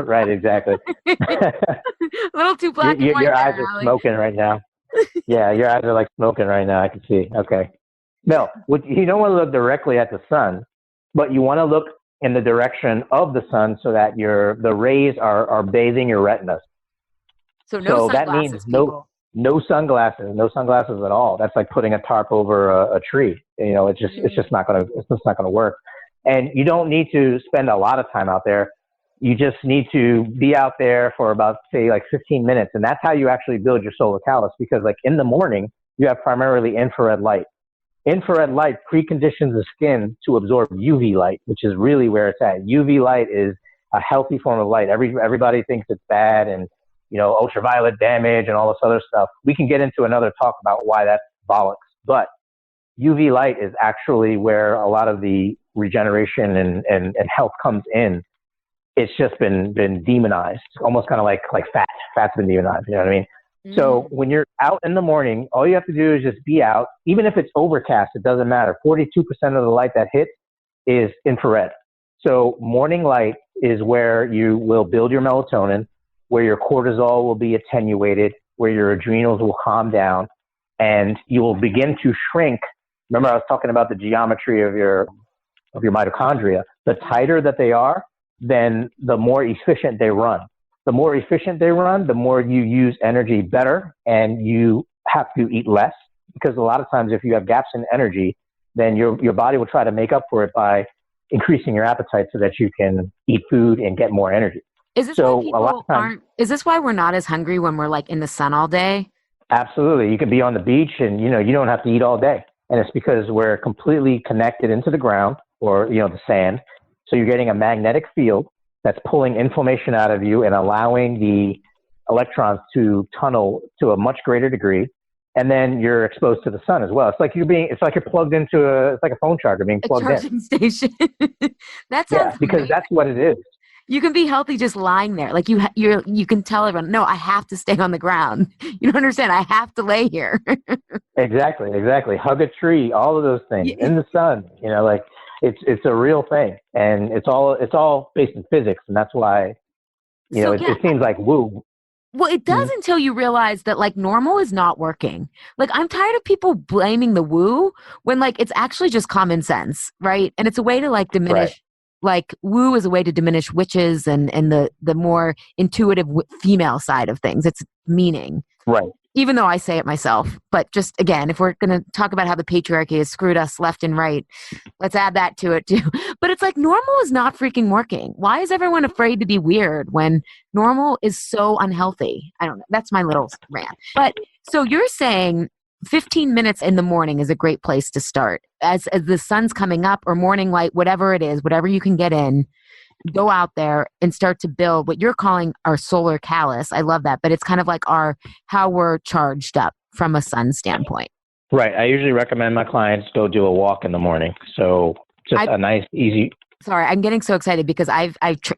Right, exactly. A little too black and white Your eyes there, are Allie. smoking right now. Yeah, your eyes are like smoking right now. I can see. Okay. No, you don't want to look directly at the sun, but you want to look in the direction of the sun so that the rays are bathing your retinas. So no So that means sunglasses, people. no sunglasses at all. That's like putting a tarp over a tree. It's Mm. just not gonna work. And you don't need to spend a lot of time out there. You just need to be out there for about, say, like 15 minutes, and that's how you actually build your solar callus. Because like in the morning, you have primarily infrared light. Infrared light preconditions the skin to absorb UV light, which is really where it's at. UV light is a healthy form of light. Everybody thinks it's bad, and ultraviolet damage and all this other stuff. We can get into another talk about why that's bollocks. But UV light is actually where a lot of the regeneration and health comes in. It's just been demonized, almost kind of like fat. Fat's been demonized. You know what I mean? So Mm. when you're out in the morning, all you have to do is just be out. Even if it's overcast, it doesn't matter. 42% of the light that hits is infrared. So morning light is where you will build your melatonin, where your cortisol will be attenuated, where your adrenals will calm down, and you will begin to shrink. Remember, I was talking about the geometry of your mitochondria. The tighter that they are, then the more efficient they run. The more efficient they run, the more you use energy better, and you have to eat less, because a lot of times if you have gaps in energy, then your body will try to make up for it by increasing your appetite so that you can eat food and get more energy. Is this why So a lot people of times, aren't? Is this why we're not as hungry when we're like in the sun all day? absolutely, you can be on the beach and you don't have to eat all day, and it's because we're completely connected into the ground, or the sand. So you're getting a magnetic field that's pulling inflammation out of you and allowing the electrons to tunnel to a much greater degree. And then you're exposed to the sun as well. It's like you're plugged into it's like a phone charger being A plugged in. charging station. That sounds Yeah, because amazing. that's what it is. You can be healthy just lying there. Like you can tell everyone, no, I have to stay on the ground. You don't understand. I have to lay here. Exactly, exactly. Hug a tree, all of those things Yeah. in the sun. Like it's a real thing, and it's all based in physics, and that's why So yeah, it seems like woo. well, it does Mhm. until you realize that like normal is not working. Like I'm tired of people blaming the woo when like it's actually just common sense, right? And it's a way to like Right, diminish like woo is a way to diminish witches and the more intuitive female side of things. It's meaning. right. Even though I say it myself, but just again, if we're going to talk about how the patriarchy has screwed us left and right, let's add that to it too. But it's like normal is not freaking working. Why is everyone afraid to be weird when normal is so unhealthy? I don't know. That's my little rant. But so you're saying 15 minutes in the morning is a great place to start. As the sun's coming up or morning light, whatever it is, whatever you can get in, go out there and start to build what you're calling our solar callus. I love that, but it's kind of like our how we're charged up from a sun standpoint. Right. I usually recommend my clients go do a walk in the morning. So just I a nice, easy. sorry, I'm getting so excited because I've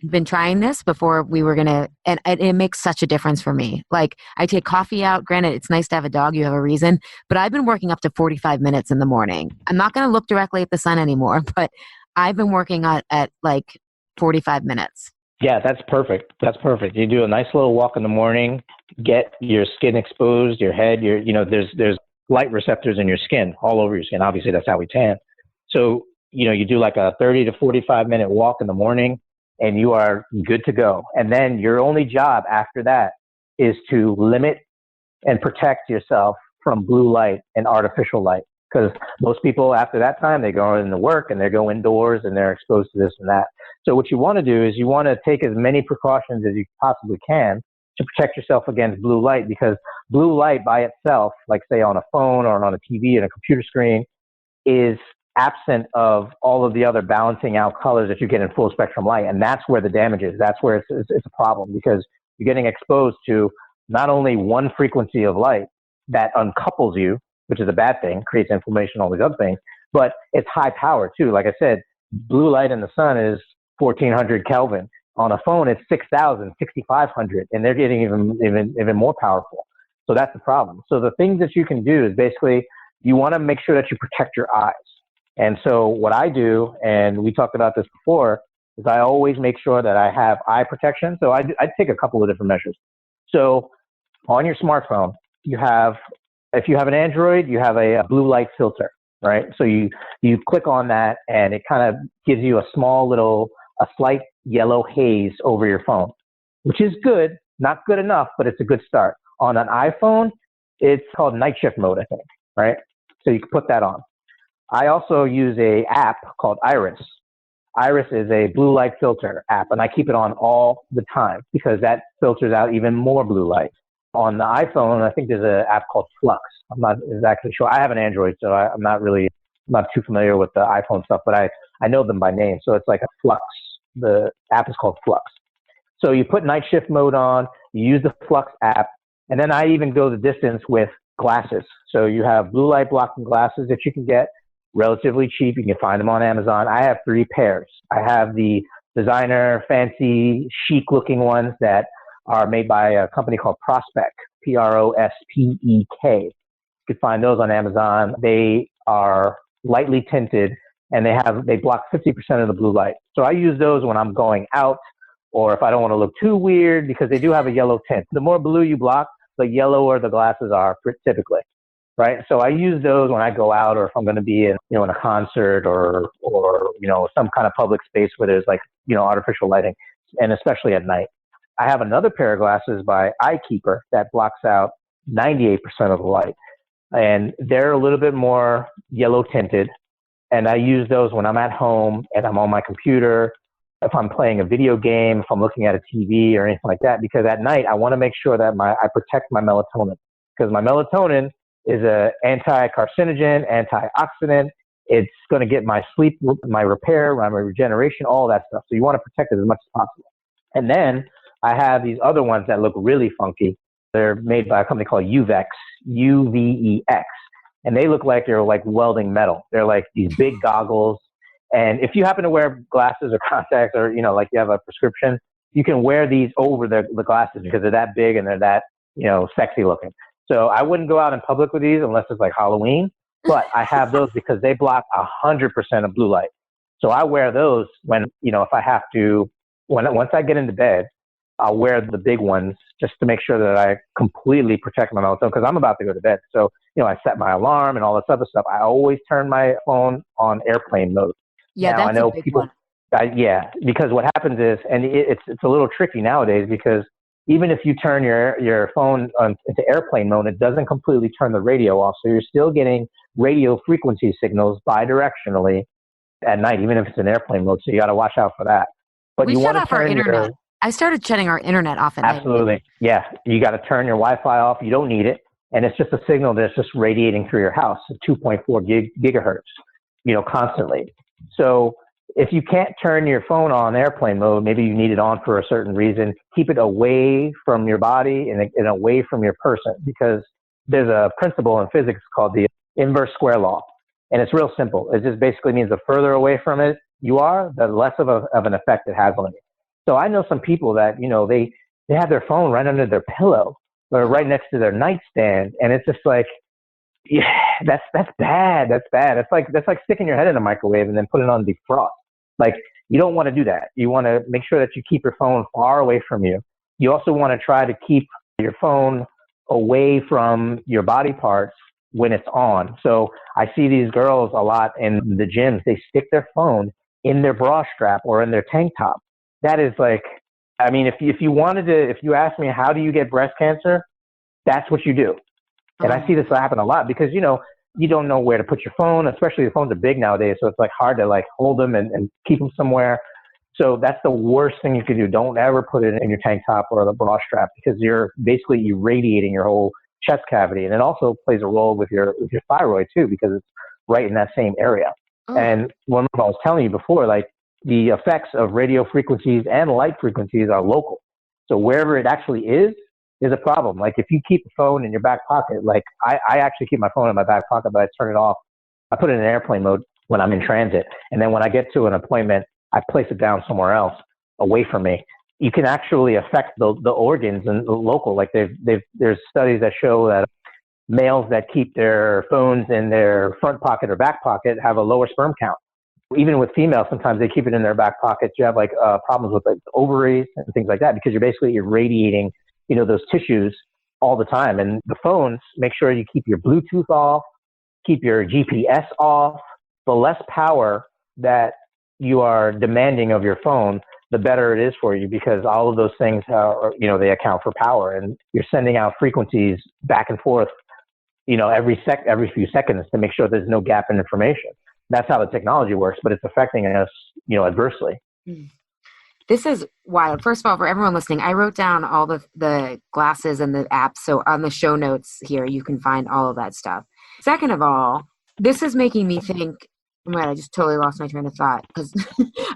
been trying this before we were gonna, and it makes such a difference for me. Like I take coffee out. Granted, it's nice to have a dog. You have a reason, but I've been working up to 45 minutes in the morning. I'm not gonna look directly at the sun anymore, but I've been working at like 45 minutes. Yeah, that's perfect. That's perfect. You do a nice little walk in the morning, get your skin exposed, your head, there's light receptors in your skin, all over your skin. Obviously, that's how we tan. So, you do like a 30 to 45-minute walk in the morning, and you are good to go. And then your only job after that is to limit and protect yourself from blue light and artificial light. Because most people after that time, they go into work and they go indoors and they're exposed to this and that. So what you want to do is you want to take as many precautions as you possibly can to protect yourself against blue light, because blue light by itself, like say on a phone or on a TV and a computer screen, is absent of all of the other balancing out colors that you get in full spectrum light. And that's where the damage is. That's where it's a problem, because you're getting exposed to not only one frequency of light that uncouples you, which is a bad thing, creates inflammation, all these other things, but it's high power too. Like I said, blue light in the sun is 1400 Kelvin. On a phone, it's 6,000, 6,500, and they're getting even more powerful. So that's the problem. So the things that you can do is basically you want to make sure that you protect your eyes. And so what I do, and we talked about this before, is I always make sure that I have eye protection. So I take a couple of different measures. So on your smartphone, if you have an Android, you have a blue light filter, right? So you click on that and it kind of gives you a slight yellow haze over your phone, which is good, not good enough, but it's a good start. On an iPhone, it's called night shift mode, I think, right? So you can put that on. I also use a app called Iris. Iris is a blue light filter app, and I keep it on all the time because that filters out even more blue light. On the iPhone, I think there's an app called Flux. I'm not exactly sure. I have an Android, so I'm not too familiar with the iPhone stuff, but I know them by name. So it's like a Flux. The app is called Flux. So you put night shift mode on, you use the Flux app, and then I even go the distance with glasses. So you have blue light blocking glasses that you can get relatively cheap. You can find them on Amazon. I have 3 pairs. I have the designer, fancy, chic looking ones that are made by a company called Prospec, Prospek. You can find those on Amazon. They are lightly tinted and they block 50% of the blue light. So I use those when I'm going out or if I don't want to look too weird because they do have a yellow tint. The more blue you block, the yellower the glasses are typically. Right. So I use those when I go out or if I'm going to be in a concert or some kind of public space where there's artificial lighting, and especially at night. I have another pair of glasses by Eyekeeper that blocks out 98% of the light, and they're a little bit more yellow tinted. And I use those when I'm at home and I'm on my computer, if I'm playing a video game, if I'm looking at a TV or anything like that, because at night I want to make sure that I protect my melatonin, because my melatonin is an anti-carcinogen, antioxidant. It's going to get my sleep, my repair, my regeneration, all that stuff. So you want to protect it as much as possible. And then I have these other ones that look really funky. They're made by a company called Uvex, Uvex. And they look like they're like welding metal. They're like these big goggles. And if you happen to wear glasses or contacts or, like you have a prescription, you can wear these over the glasses because they're that big and they're that, sexy looking. So I wouldn't go out in public with these unless it's like Halloween, but I have those because they block 100% of blue light. So I wear those when, if I have to, once I get into bed, I'll wear the big ones just to make sure that I completely protect my melatonin because I'm about to go to bed. So, I set my alarm and all this other stuff. I always turn my phone on airplane mode. Yeah, now, that's I know a big people, one. Because what happens is, and it's a little tricky nowadays because even if you turn your phone into airplane mode, it doesn't completely turn the radio off. So you're still getting radio frequency signals bidirectionally at night, even if it's in airplane mode. So you got to watch out for that. But We you shut want to off our turn internet. I started shutting our internet off at night. Absolutely. Yeah. You got to turn your Wi-Fi off. You don't need it. And it's just a signal that's just radiating through your house at 2.4 gigahertz, constantly. So if you can't turn your phone on airplane mode, maybe you need it on for a certain reason, keep it away from your body and away from your person, because there's a principle in physics called the inverse square law. And it's real simple. It just basically means the further away from it you are, the less of an effect it has on you. So I know some people that, they have their phone right under their pillow or right next to their nightstand. And it's just like, yeah, that's bad. That's bad. That's like sticking your head in a microwave and then putting it on defrost. Like, you don't want to do that. You want to make sure that you keep your phone far away from you. You also want to try to keep your phone away from your body parts when it's on. So I see these girls a lot in the gyms. They stick their phone in their bra strap or in their tank top. That is like, I mean, if you ask me, how do you get breast cancer? That's what you do. And I see this happen a lot because, you don't know where to put your phone, especially the phones are big nowadays. So it's like hard to like hold them and keep them somewhere. So that's the worst thing you could do. Don't ever put it in your tank top or the bra strap because you're basically irradiating your whole chest cavity. And it also plays a role with your thyroid too, because it's right in that same area. Oh. And one of I was telling you before, like the effects of radio frequencies and light frequencies are local. So wherever it actually is a problem. Like if you keep the phone in your back pocket, like I actually keep my phone in my back pocket, but I turn it off. I put it in airplane mode when I'm in transit. And then when I get to an appointment, I place it down somewhere else away from me. You can actually affect the organs and the local. Like there's studies that show that males that keep their phones in their front pocket or back pocket have a lower sperm count. Even with females, sometimes they keep it in their back pockets. You have like problems with like ovaries and things like that because you're irradiating, those tissues all the time. And the phones, make sure you keep your Bluetooth off, keep your GPS off. The less power that you are demanding of your phone, the better it is for you, because all of those things are, they account for power, and you're sending out frequencies back and forth, every few seconds to make sure there's no gap in information. That's how the technology works, but it's affecting us, adversely. This is wild. First of all, for everyone listening, I wrote down all the glasses and the apps. So on the show notes here, you can find all of that stuff. Second of all, this is making me think, oh my God, I just totally lost my train of thought because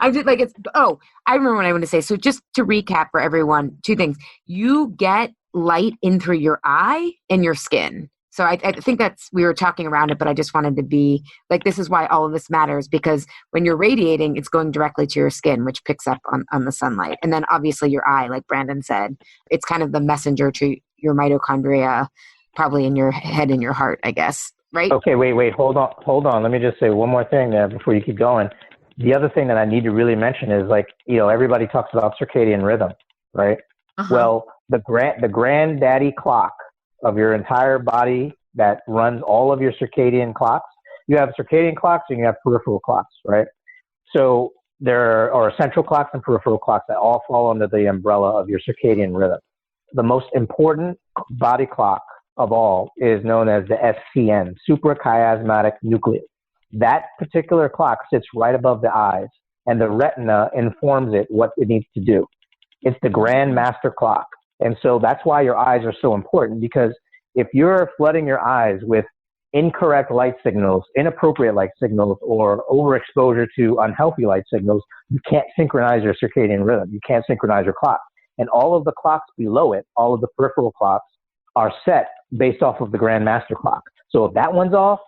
I did I remember what I want to say. So just to recap for everyone, two things. You get light in through your eye and your skin. So I think we were talking around it, but I just wanted to be like, this is why all of this matters, because when you're radiating, it's going directly to your skin, which picks up on the sunlight. And then obviously your eye, like Brandon said, it's kind of the messenger to your mitochondria, probably in your head and your heart, I guess. Right? Okay, wait, hold on. Let me just say one more thing there before you keep going. The other thing that I need to really mention is everybody talks about circadian rhythm, right? Uh-huh. Well, the granddaddy clock of your entire body that runs all of your circadian clocks. You have circadian clocks and you have peripheral clocks, right? So there are central clocks and peripheral clocks that all fall under the umbrella of your circadian rhythm. The most important body clock of all is known as the SCN, suprachiasmatic nucleus. That particular clock sits right above the eyes, and the retina informs it what it needs to do. It's the grand master clock. And so that's why your eyes are so important, because if you're flooding your eyes with incorrect light signals, inappropriate light signals, or overexposure to unhealthy light signals, you can't synchronize your circadian rhythm. You can't synchronize your clock. And all of the clocks below it, all of the peripheral clocks, are set based off of the grand master clock. So if that one's off,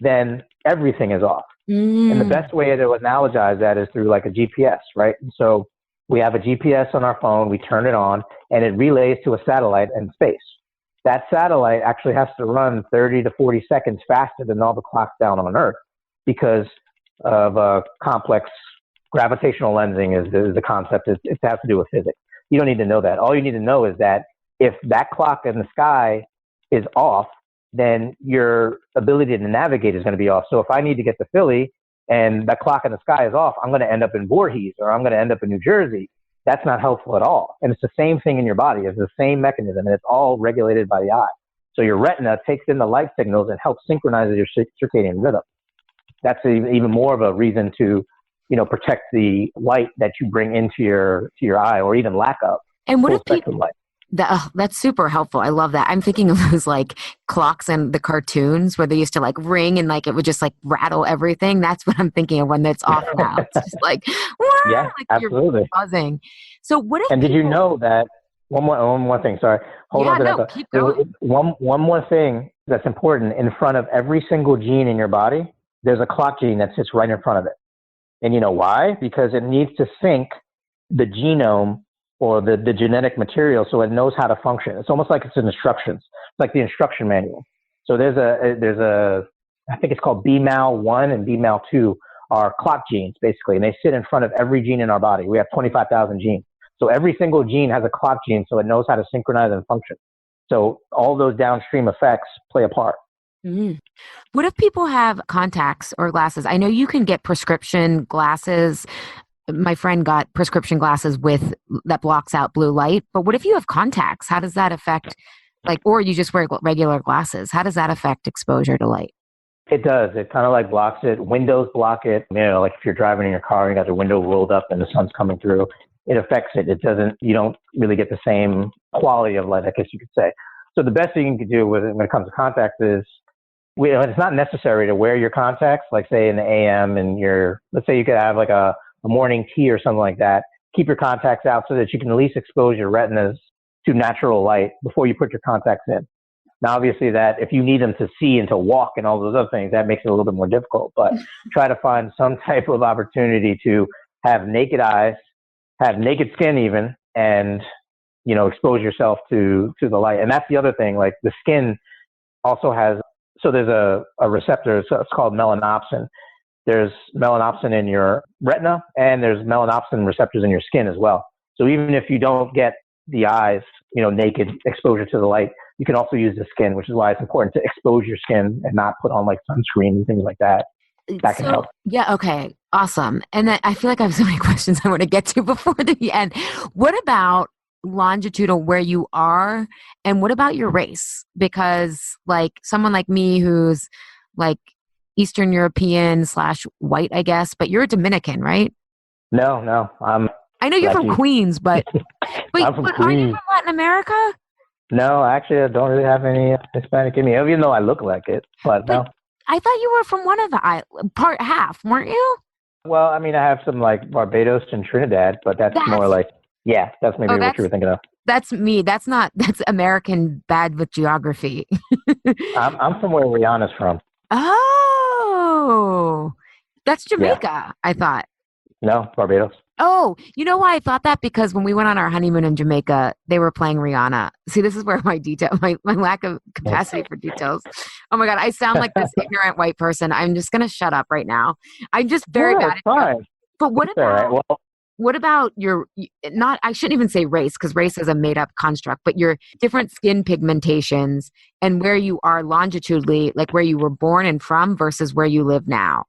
then everything is off. And the best way to analogize that is through like a GPS, right? So we have a GPS on our phone, we turn it on, and it relays to a satellite in space. That satellite actually has to run 30 to 40 seconds faster than all the clocks down on Earth because of complex gravitational lensing is the concept. It has to do with physics. You don't need to know that. All you need to know is that if that clock in the sky is off, then your ability to navigate is going to be off. So if I need to get to Philly and that clock in the sky is off, I'm going to end up in Voorhees or I'm going to end up in New Jersey. That's not helpful at all. And it's the same thing in your body. It's the same mechanism, and it's all regulated by the eye. So your retina takes in the light signals and helps synchronize your circadian rhythm. That's even more of a reason to, protect the light that you bring into your eye, or even lack of. And what if people light. That's super helpful. I love that. I'm thinking of those like clocks in the cartoons where they used to like ring and like it would just like rattle everything. That's what I'm thinking of when it's off now. It's just like, yeah, like absolutely. You're buzzing. So what if and did you know that one more thing? Sorry, hold on to that. Keep going. One more thing that's important. In front of every single gene in your body, there's a clock gene that sits right in front of it. And you know why? Because it needs to sync the genome or the genetic material so it knows how to function. It's almost like it's an instructions. It's like the instruction manual. So there's a I think it's called BMAL1 and BMAL2 are clock genes basically, and they sit in front of every gene in our body. We have 25,000 genes. So every single gene has a clock gene so it knows how to synchronize and function. So all those downstream effects play a part. Mm-hmm. What if people have contacts or glasses? I know you can get prescription glasses. My friend got prescription glasses that blocks out blue light. But what if you have contacts? How does that affect, or you just wear regular glasses? How does that affect exposure to light? It does. It kind of like blocks it. Windows block it. Like if you're driving in your car, you got the window rolled up and the sun's coming through. It affects it. You don't really get the same quality of light, I guess you could say. So the best thing you can do when it comes to contacts is, it's not necessary to wear your contacts, like say in the AM and let's say you could have like a morning tea or something like that. Keep your contacts out so that you can at least expose your retinas to natural light before you put your contacts in. Now, obviously that if you need them to see and to walk and all those other things, that makes it a little bit more difficult, but try to find some type of opportunity to have naked eyes, have naked skin even, and, expose yourself to the light. And that's the other thing, like the skin also has, so there's a receptor, so it's called melanopsin. there's melanopsin in your retina, and there's melanopsin receptors in your skin as well. So even if you don't get the eyes, naked exposure to the light, you can also use the skin, which is why it's important to expose your skin and not put on like sunscreen and things like that. That can help. Yeah, okay, awesome. And then I feel like I have so many questions I want to get to before the end. What about longitudinal where you are, and what about your race? Because like someone like me who's like Eastern European / white, I guess, but you're a Dominican, right? No, I know you're from Queens, but I'm from but are you Queens. from Latin America? No, actually, I don't really have any Hispanic in me, even though I look like it. But no. I thought you were from one of the half, weren't you? Well, I mean, I have some like Barbados and Trinidad, but that's more like, yeah, that's maybe what you were thinking of. That's me. That's American bad with geography. I'm from where Rihanna's from. Oh, that's Jamaica, Yeah. I thought. No, Barbados. Oh, you know why I thought that? Because when we went on our honeymoon in Jamaica, they were playing Rihanna. See, this is where my lack of capacity for details. Oh my God, I sound like this ignorant white person. I'm just going to shut up right now. I'm just very bad at fine. But what It's about, all right. Well, what about your, I shouldn't even say race because race is a made up construct, but your different skin pigmentations and where you are longitudinally, like where you were born and from versus where you live now?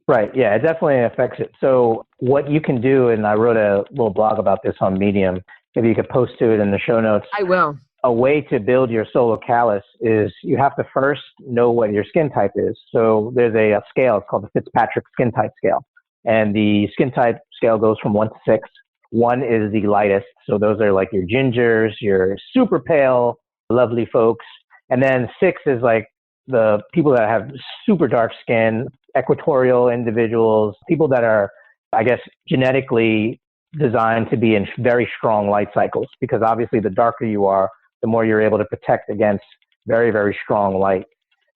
Right. Yeah, it definitely affects it. So what you can do, and I wrote a little blog about this on Medium, maybe you could post to it in the show notes. I will. A way to build your solar callus is you have to first know what your skin type is. So there's a scale, it's called the Fitzpatrick skin type scale. And the skin type scale goes from 1 to 6. 1 is the lightest. So those are like your gingers, your super pale, lovely folks. And then 6 is like the people that have super dark skin, equatorial individuals, people that are, I guess, genetically designed to be in very strong light cycles, because obviously the darker you are, the more you're able to protect against very, very strong light.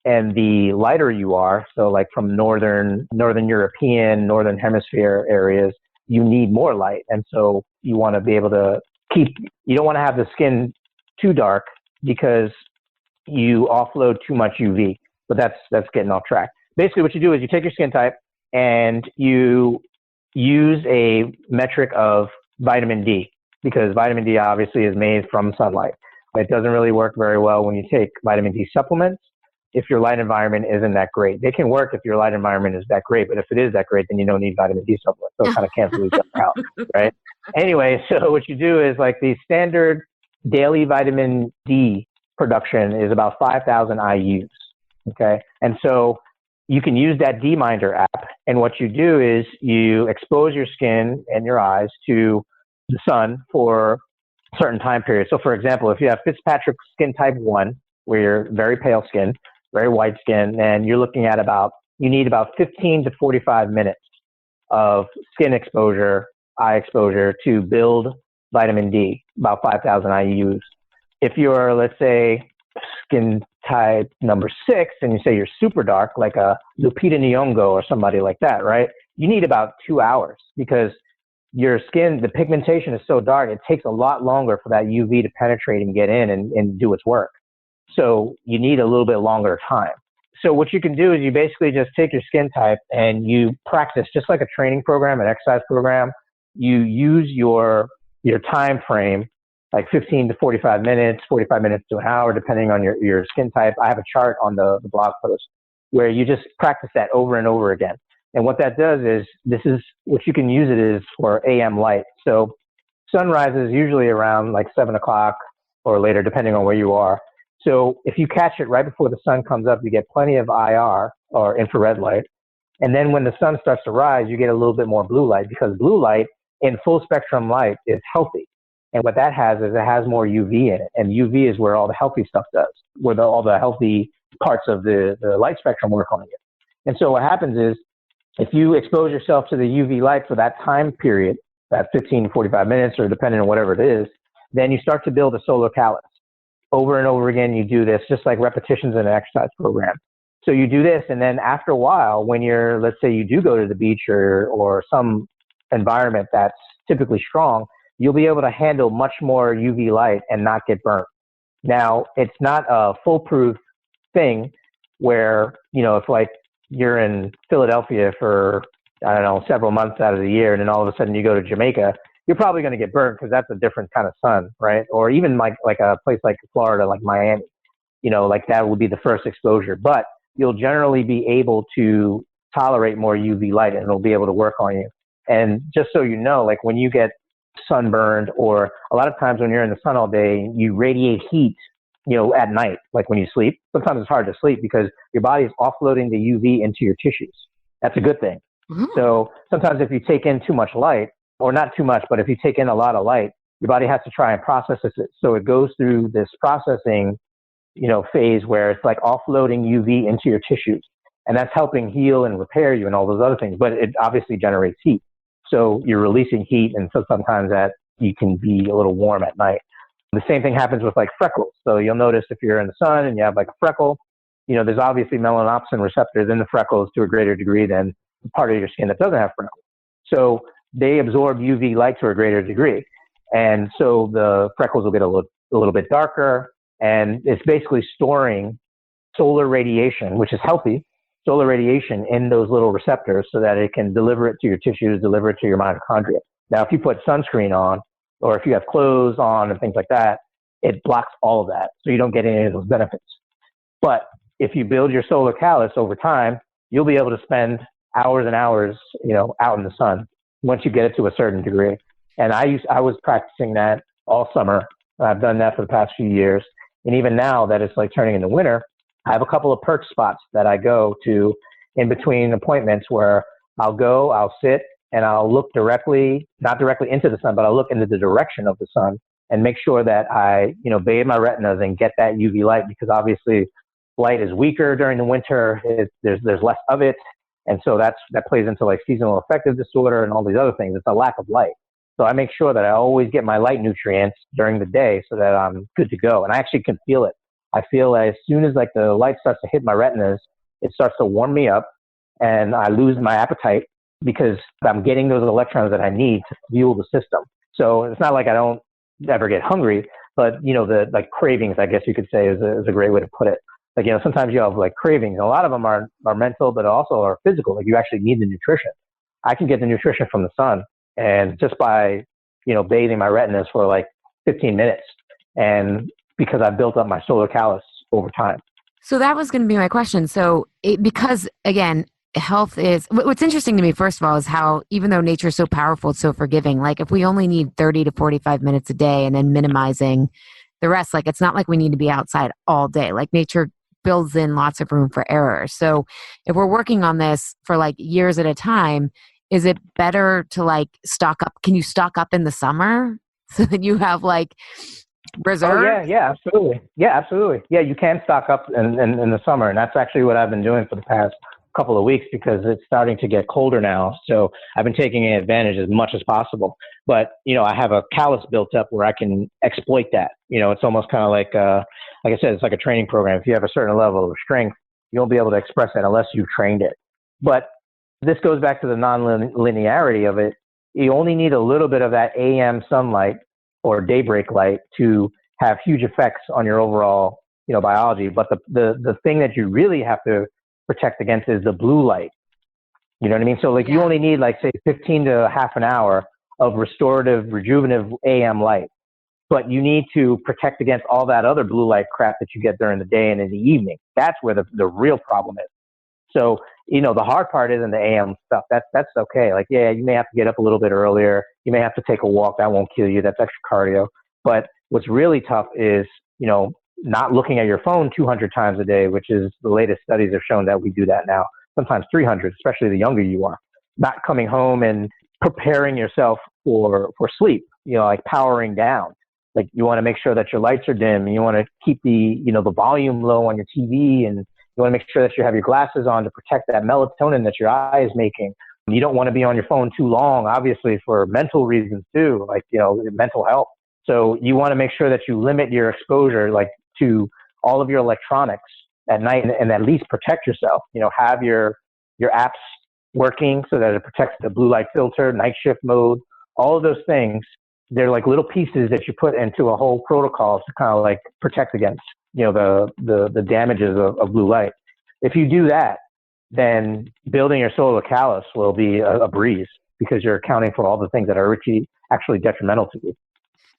And the lighter you are, so like from Northern European, Northern Hemisphere areas, you need more light. And so you want to be able to you don't want to have the skin too dark because you offload too much UV. But that's getting off track. Basically what you do is you take your skin type and you use a metric of vitamin D, because vitamin D obviously is made from sunlight. It doesn't really work very well when you take vitamin D supplements if your light environment isn't that great. They can work if your light environment is that great, but if it is that great, then you don't need vitamin D supplements. So it kind of cancels each other out, right? Anyway, so what you do is like the standard daily vitamin D production is about 5,000 IUs, okay? And so you can use that D-Minder app, and what you do is you expose your skin and your eyes to the sun for certain time periods. So for example, if you have Fitzpatrick skin type 1, where you're very pale skin, very white skin, and you're looking at you need about 15 to 45 minutes of skin exposure, eye exposure to build vitamin D, about 5,000 IUs. If you're, let's say, skin type number 6, and you say you're super dark, like a Lupita Nyong'o or somebody like that, right? You need about 2 hours, because your skin, the pigmentation is so dark, it takes a lot longer for that UV to penetrate and get in and do its work. So you need a little bit longer time. So what you can do is you basically just take your skin type and you practice, just like a training program, an exercise program. You use your time frame, like 15 to 45 minutes, 45 minutes to an hour, depending on your skin type. I have a chart on the blog post where you just practice that over and over again. And what that does is, this is what you can use it is for AM light. So sunrise is usually around like 7 o'clock or later, depending on where you are. So if you catch it right before the sun comes up, you get plenty of IR, or infrared light. And then when the sun starts to rise, you get a little bit more blue light, because blue light in full spectrum light is healthy. And what that has is it has more UV in it. And UV is where all the healthy stuff does, where all the healthy parts of the light spectrum work on you. And so what happens is, if you expose yourself to the UV light for that time period, that 15 to 45 minutes, or depending on whatever it is, then you start to build a solar callus. Over and over again, you do this, just like repetitions in an exercise program. So you do this, and then after a while, when let's say you do go to the beach or some environment that's typically strong, you'll be able to handle much more UV light and not get burnt. Now, it's not a foolproof thing where, if like you're in Philadelphia for, I don't know, several months out of the year, and then all of a sudden you go to Jamaica, you're probably going to get burned because that's a different kind of sun, right? Or even like a place like Florida, like Miami, like that would be the first exposure. But you'll generally be able to tolerate more UV light, and it'll be able to work on you. And just so you know, like when you get sunburned, or a lot of times when you're in the sun all day, you radiate heat, at night, like when you sleep. Sometimes it's hard to sleep because your body is offloading the UV into your tissues. That's a good thing. Mm-hmm. So sometimes if you take in too much light, or not too much, but if you take in a lot of light, your body has to try and process it. So it goes through this processing, phase where it's like offloading UV into your tissues. And that's helping heal and repair you and all those other things. But it obviously generates heat. So you're releasing heat, and so sometimes that you can be a little warm at night. The same thing happens with like freckles. So you'll notice if you're in the sun and you have like a freckle, there's obviously melanopsin receptors in the freckles to a greater degree than the part of your skin that doesn't have freckles. So they absorb UV light to a greater degree. And so the freckles will get a little bit darker, and it's basically storing solar radiation, which is healthy, solar radiation in those little receptors so that it can deliver it to your tissues, deliver it to your mitochondria. Now, if you put sunscreen on, or if you have clothes on and things like that, it blocks all of that. So you don't get any of those benefits. But if you build your solar callus over time, you'll be able to spend hours and hours, out in the sun once you get it to a certain degree. And I was practicing that all summer. I've done that for the past few years. And even now that it's like turning into winter, I have a couple of perch spots that I go to in between appointments where I'll sit, and I'll look not directly into the sun, but I'll look into the direction of the sun and make sure that I, bathe my retinas and get that UV light, because obviously light is weaker during the winter. There's less of it. And so that plays into like seasonal affective disorder and all these other things. It's a lack of light. So I make sure that I always get my light nutrients during the day so that I'm good to go. And I actually can feel it. I feel as soon as like the light starts to hit my retinas, it starts to warm me up, and I lose my appetite because I'm getting those electrons that I need to fuel the system. So it's not like I don't ever get hungry, but the like cravings, I guess you could say, is a great way to put it. Like, sometimes you have like cravings, and a lot of them are mental, but also are physical. Like you actually need the nutrition. I can get the nutrition from the sun, and just by, bathing my retinas for like 15 minutes, and because I've built up my solar callus over time. So that was going to be my question. So because again, health is, what's interesting to me, first of all, is how, even though nature is so powerful, it's so forgiving. Like if we only need 30 to 45 minutes a day and then minimizing the rest, like it's not like we need to be outside all day. Like nature builds in lots of room for error. So if we're working on this for like years at a time, is it better to like stock up? Can you stock up in the summer so that you have like reserve? Oh yeah, absolutely. Yeah, absolutely. Yeah, you can stock up in the summer, and that's actually what I've been doing for the past couple of weeks, because it's starting to get colder now. So I've been taking advantage as much as possible. But I have a callus built up where I can exploit that. It's almost kind of like I said, it's like a training program. If you have a certain level of strength, you won't be able to express that unless you've trained it. But this goes back to the non-linearity of it. You only need a little bit of that AM sunlight or daybreak light to have huge effects on your overall, biology. But the thing that you really have to protect against is the blue light. You know what I mean? So like you only need like say 15 to half an hour of restorative, rejuvenative AM light, but you need to protect against all that other blue light crap that you get during the day and in the evening. That's where the real problem is. So, the hard part isn't the AM stuff. That's okay. Like, yeah, you may have to get up a little bit earlier. You may have to take a walk. That won't kill you. That's extra cardio. But what's really tough is, not looking at your phone 200 times a day, which is the latest studies have shown that we do that now, sometimes 300, especially the younger you are. Not coming home and preparing yourself for sleep, like powering down. Like you want to make sure that your lights are dim, and you want to keep the volume low on your TV, and you want to make sure that you have your glasses on to protect that melatonin that your eye is making. You don't want to be on your phone too long, obviously, for mental reasons too, like, mental health. So you want to make sure that you limit your exposure, like to all of your electronics at night, and at least protect yourself. Have your apps working so that it protects the blue light filter, night shift mode, all of those things. They're like little pieces that you put into a whole protocol to kind of like protect against, the damages of blue light. If you do that, then building your solar callus will be a breeze because you're accounting for all the things that are actually detrimental to you.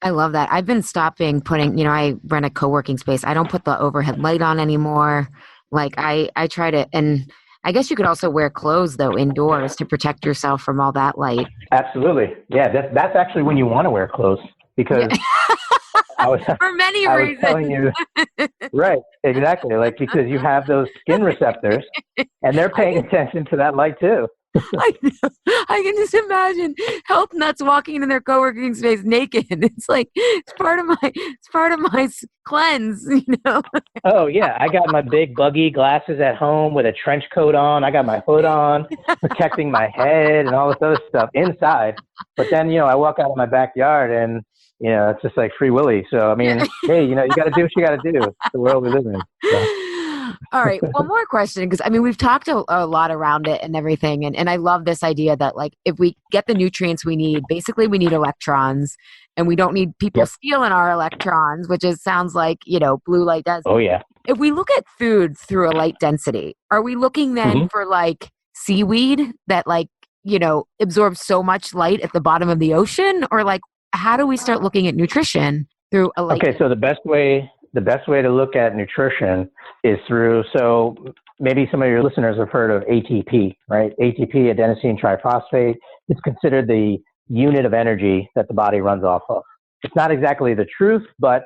I love that. I've been stopping putting, I rent a co-working space. I don't put the overhead light on anymore. Like I try to, and I guess you could also wear clothes though indoors to protect yourself from all that light. Absolutely. Yeah, that's actually when you want to wear clothes because Yeah. I was For many I was reasons. telling you, right, exactly. Like because you have those skin receptors and they're paying attention to that light too. I know. I can just imagine health nuts walking in their co-working space naked. It's like it's part of my cleanse, Oh yeah, I got my big buggy glasses at home with a trench coat on. I got my hood on, protecting my head and all this other stuff inside. But then, I walk out of my backyard and, it's just like Free Willy. So, I mean, hey, you got to do what you got to do. It's the world we live in. So. All right, one more question because we've talked a lot around it and everything, and I love this idea that like if we get the nutrients we need, basically we need electrons, and we don't need people Yep. stealing our electrons, which sounds like blue light does. Oh yeah. If we look at food through a light density, are we looking then for like seaweed that like absorbs so much light at the bottom of the ocean, or like how do we start looking at nutrition through a light? Okay, so the best way to look at nutrition is through, so maybe some of your listeners have heard of ATP, right? ATP, adenosine triphosphate. It's considered the unit of energy that the body runs off of. It's not exactly the truth, but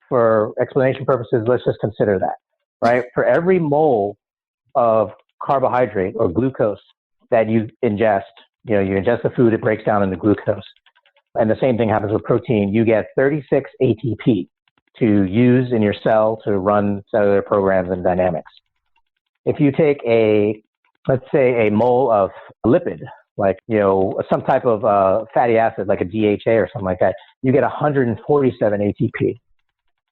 for explanation purposes, let's just consider that, right? For every mole of carbohydrate or glucose that you ingest, you ingest the food, it breaks down into glucose. And the same thing happens with protein. You get 36 ATP to use in your cell to run cellular programs and dynamics. If you take let's say a mole of lipid, like, some type of fatty acid, like a DHA or something like that, you get 147 ATP.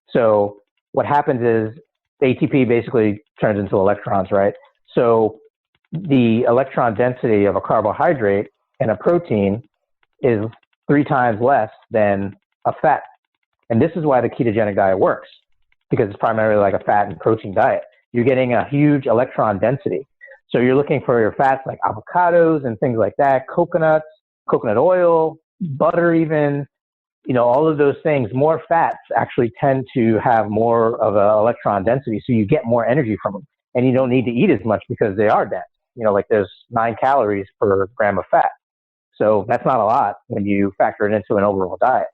So what happens is ATP basically turns into electrons, right? So the electron density of a carbohydrate and a protein is 3 times less than a fat. And this is why the ketogenic diet works, because it's primarily like a fat and protein diet. You're getting a huge electron density. So you're looking for your fats like avocados and things like that, coconuts, coconut oil, butter even, all of those things. More fats actually tend to have more of an electron density, so you get more energy from them. And you don't need to eat as much because they are dense. Like there's 9 calories per gram of fat. So that's not a lot when you factor it into an overall diet.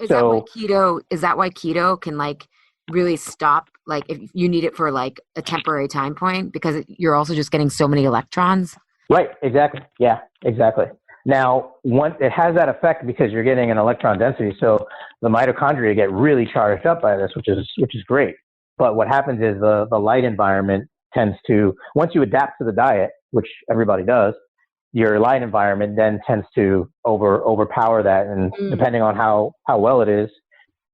Is that why keto can like really stop, like if you need it for like a temporary time point because you're also just getting so many electrons? Right. Exactly. Yeah, exactly. Now, it has that effect because you're getting an electron density. So the mitochondria get really charged up by this, which is great. But what happens is the light environment tends to, once you adapt to the diet, which everybody does, your light environment then tends to overpower that, and depending on how well it is,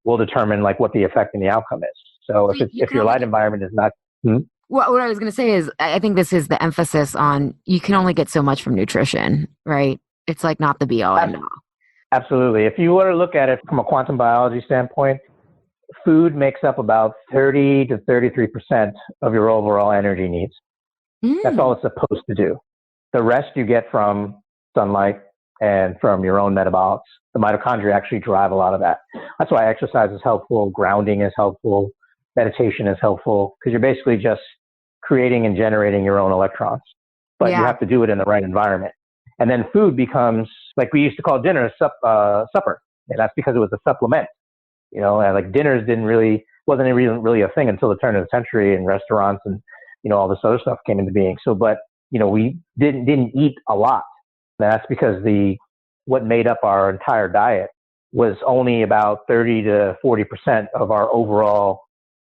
will determine like what the effect and the outcome is. So if your light environment is not, Well, what I was going to say is, I think this is the emphasis on you can only get so much from nutrition, right? It's like not the be all end all. Absolutely. If you were to look at it from a quantum biology standpoint, food makes up about 30 to 33% of your overall energy needs. That's all it's supposed to do. The rest you get from sunlight and from your own metabolics. The mitochondria actually drive a lot of that. That's why exercise is helpful, grounding is helpful, meditation is helpful, because you're basically just creating and generating your own electrons. But you have to do it in the right environment. And then food becomes, like we used to call dinner supper. And that's because it was a supplement. And like dinners wasn't really a thing until the turn of the century, and restaurants and, all this other stuff came into being. So, but we didn't eat a lot. And that's because what made up our entire diet was only about 30 to 40% of our overall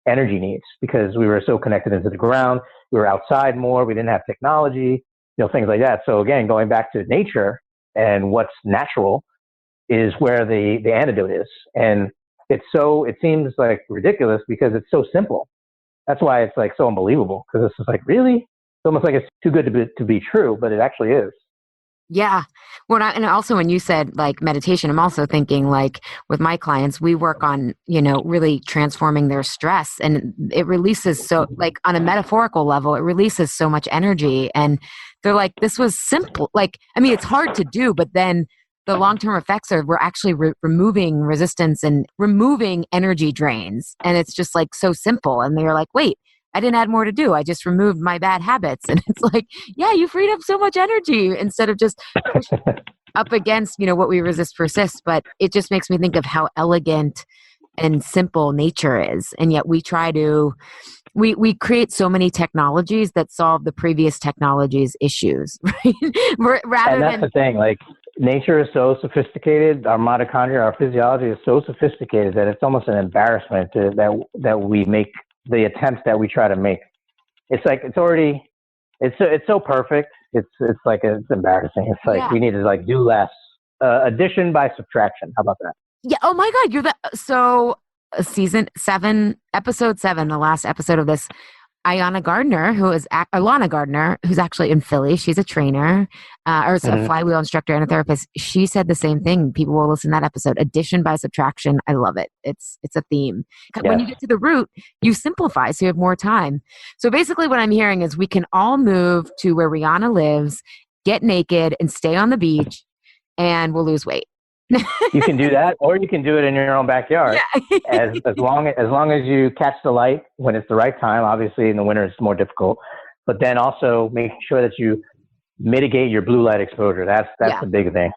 energy needs, because we were so connected into the ground. We were outside more. We didn't have technology, things like that. So again, going back to nature and what's natural is where the antidote is. And it seems like ridiculous because it's so simple. That's why it's like so unbelievable, because it's just like, really? It's almost like it's too good to be true, but it actually is. Yeah. And also when you said like meditation, I'm also thinking like with my clients, we work on, really transforming their stress, and it releases, so like on a metaphorical level, it releases so much energy. And they're like, this was simple. Like, I mean, it's hard to do, but then the long-term effects are we're actually removing resistance and removing energy drains. And it's just like so simple. And they're like, wait, I didn't add more to do. I just removed my bad habits. And it's like, yeah, you freed up so much energy instead of just pushing up against, what we resist persists. But it just makes me think of how elegant and simple nature is. And yet we try to, we create so many technologies that solve the previous technologies' issues, right? Rather And that's than, the thing, like nature is so sophisticated, our mitochondria, our physiology is so sophisticated that it's almost an embarrassment that we make the attempts that we try to make. It's like it's so perfect. It's like it's embarrassing. It's like yeah. we need to like do less. Addition by subtraction. How about that? Yeah. Oh my God. Season 7, episode 7, the last episode of this, Alana Gardner, who's actually in Philly. She's a trainer, or a flywheel instructor and a therapist. She said the same thing. People will listen to that episode. Addition by subtraction. I love it. It's a theme. When you get to the root, you simplify, so you have more time. So basically, what I'm hearing is we can all move to where Rihanna lives, get naked, and stay on the beach, and we'll lose weight. You can do that, or you can do it in your own backyard. Yeah. as long as you catch the light when it's the right time. Obviously, in the winter it's more difficult, but then also making sure that you mitigate your blue light exposure. That's the big thing.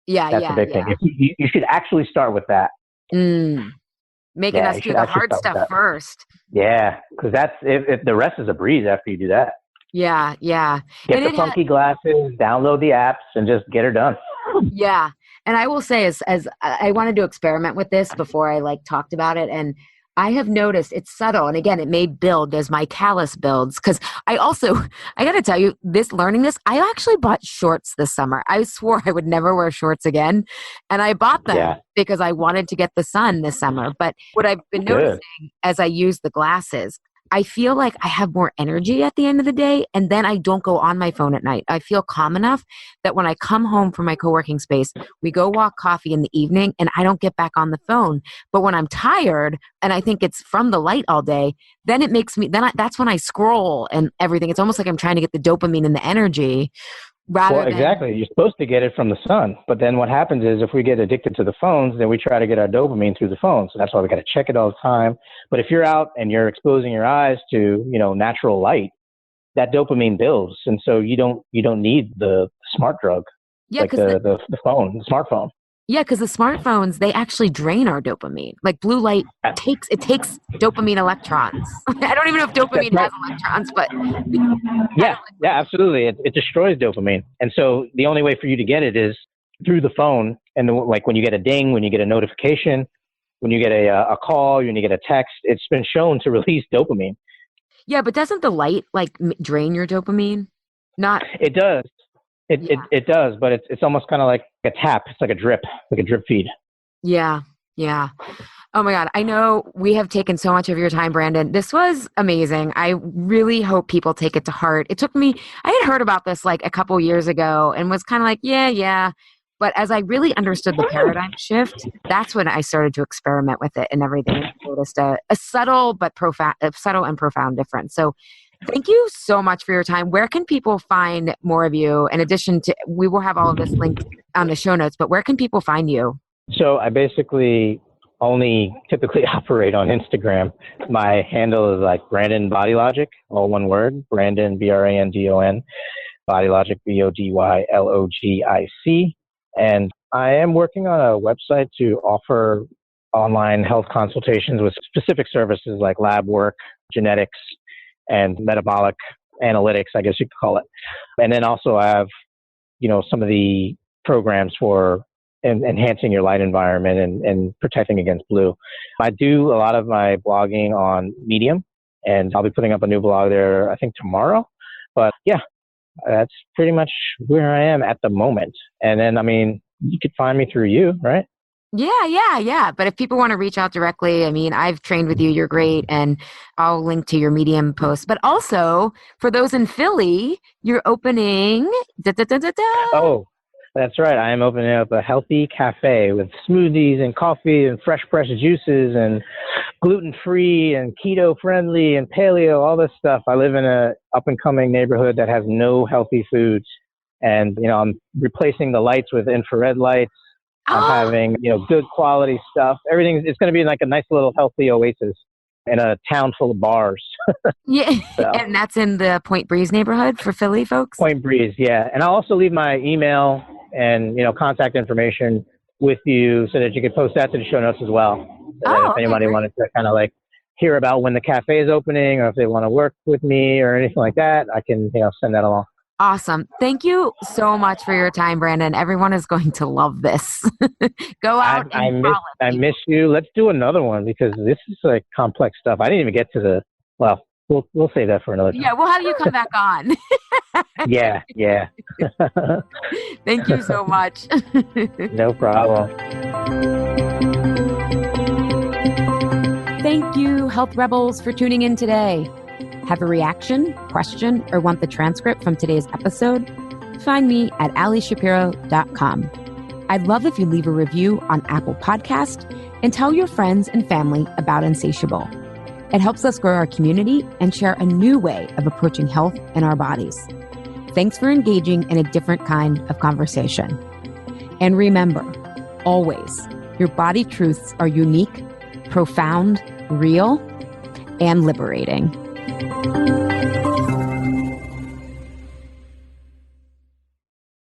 That's the big thing. You should actually start with that. Making us do the hard stuff first. Yeah, because that's if the rest is a breeze after you do that. Yeah. Get the funky glasses, download the apps, and just get her done. Yeah. And I will say, as I wanted to experiment with this before I like talked about it, and I have noticed it's subtle. And again, it may build as my callus builds. Because I got to tell you, learning this, I actually bought shorts this summer. I swore I would never wear shorts again. And I bought them because I wanted to get the sun this summer. But what I've been noticing as I use the glasses, I feel like I have more energy at the end of the day, and then I don't go on my phone at night. I feel calm enough that when I come home from my co-working space, we go walk coffee in the evening, and I don't get back on the phone. But when I'm tired, and I think it's from the light all day, then it makes me, that's when I scroll and everything. It's almost like I'm trying to get the dopamine and the energy. Exactly. You're supposed to get it from the sun. But then what happens is if we get addicted to the phones, then we try to get our dopamine through the phone. So that's why we got to check it all the time. But if you're out and you're exposing your eyes to, natural light, that dopamine builds. And so you don't need the smart drug, like the smartphone. Yeah, because the smartphones, they actually drain our dopamine. Like blue light takes dopamine electrons. I don't even know if dopamine has electrons, but yeah, absolutely. It destroys dopamine, and so the only way for you to get it is through the phone. And like when you get a ding, when you get a notification, when you get a call, when you get a text, it's been shown to release dopamine. Yeah, but doesn't the light like drain your dopamine? Not. It does. It does, but it's almost kind of like a tap. It's like a drip feed. Yeah. Oh my God. I know we have taken so much of your time, Brandon. This was amazing. I really hope people take it to heart. It took me, I had heard about this like a couple years ago and was kind of like, yeah. But as I really understood the paradigm shift, that's when I started to experiment with it and everything. And I noticed a subtle and profound difference. So thank you so much for your time. Where can people find more of you? In addition to, we will have all of this linked on the show notes, but where can people find you? So I basically only typically operate on Instagram. My handle is like Brandon Body Logic, all one word, Brandon, Brandon, Body Logic, BODYLOGIC. And I am working on a website to offer online health consultations with specific services like lab work, genetics, and metabolic analytics, I guess you could call it. And then also I have, some of the programs for enhancing your light environment and protecting against blue. I do a lot of my blogging on Medium, and I'll be putting up a new blog there, I think tomorrow. But yeah, that's pretty much where I am at the moment. And then, you could find me through you, right? Yeah. But if people want to reach out directly, I've trained with you. You're great. And I'll link to your Medium post. But also, for those in Philly, you're opening... Oh, That's right. I am opening up a healthy cafe with smoothies and coffee and fresh pressed juices and gluten-free and keto-friendly and paleo, all this stuff. I live in a up-and-coming neighborhood that has no healthy foods. And, I'm replacing the lights with infrared lights. I'm Oh, having, good quality stuff. Everything, it's going to be like a nice little healthy oasis in a town full of bars. yeah. So And that's in the Point Breeze neighborhood for Philly folks? Point Breeze, yeah. And I'll also leave my email and contact information with you so that you can post that to the show notes as well. So that if Oh, okay, anybody great. wanted to kind of like hear about when the cafe is opening, or if they want to work with me or anything like that, I can send that along. Awesome. Thank you so much for your time, Brandon. Everyone is going to love this. Go I out I and miss frolic, I miss people. you. Let's do another one because this is like complex stuff. I didn't even get to the well. We'll save that for another Yeah, time. we'll have you come back on. Yeah, yeah. Thank you so much. No problem. Thank you, Health Rebels, for tuning in today. Have a reaction, question, or want the transcript from today's episode? Find me at alishapiro.com. I'd love if you leave a review on Apple Podcast and tell your friends and family about Insatiable. It helps us grow our community and share a new way of approaching health in our bodies. Thanks for engaging in a different kind of conversation. And remember, always, your body truths are unique, profound, real, and liberating.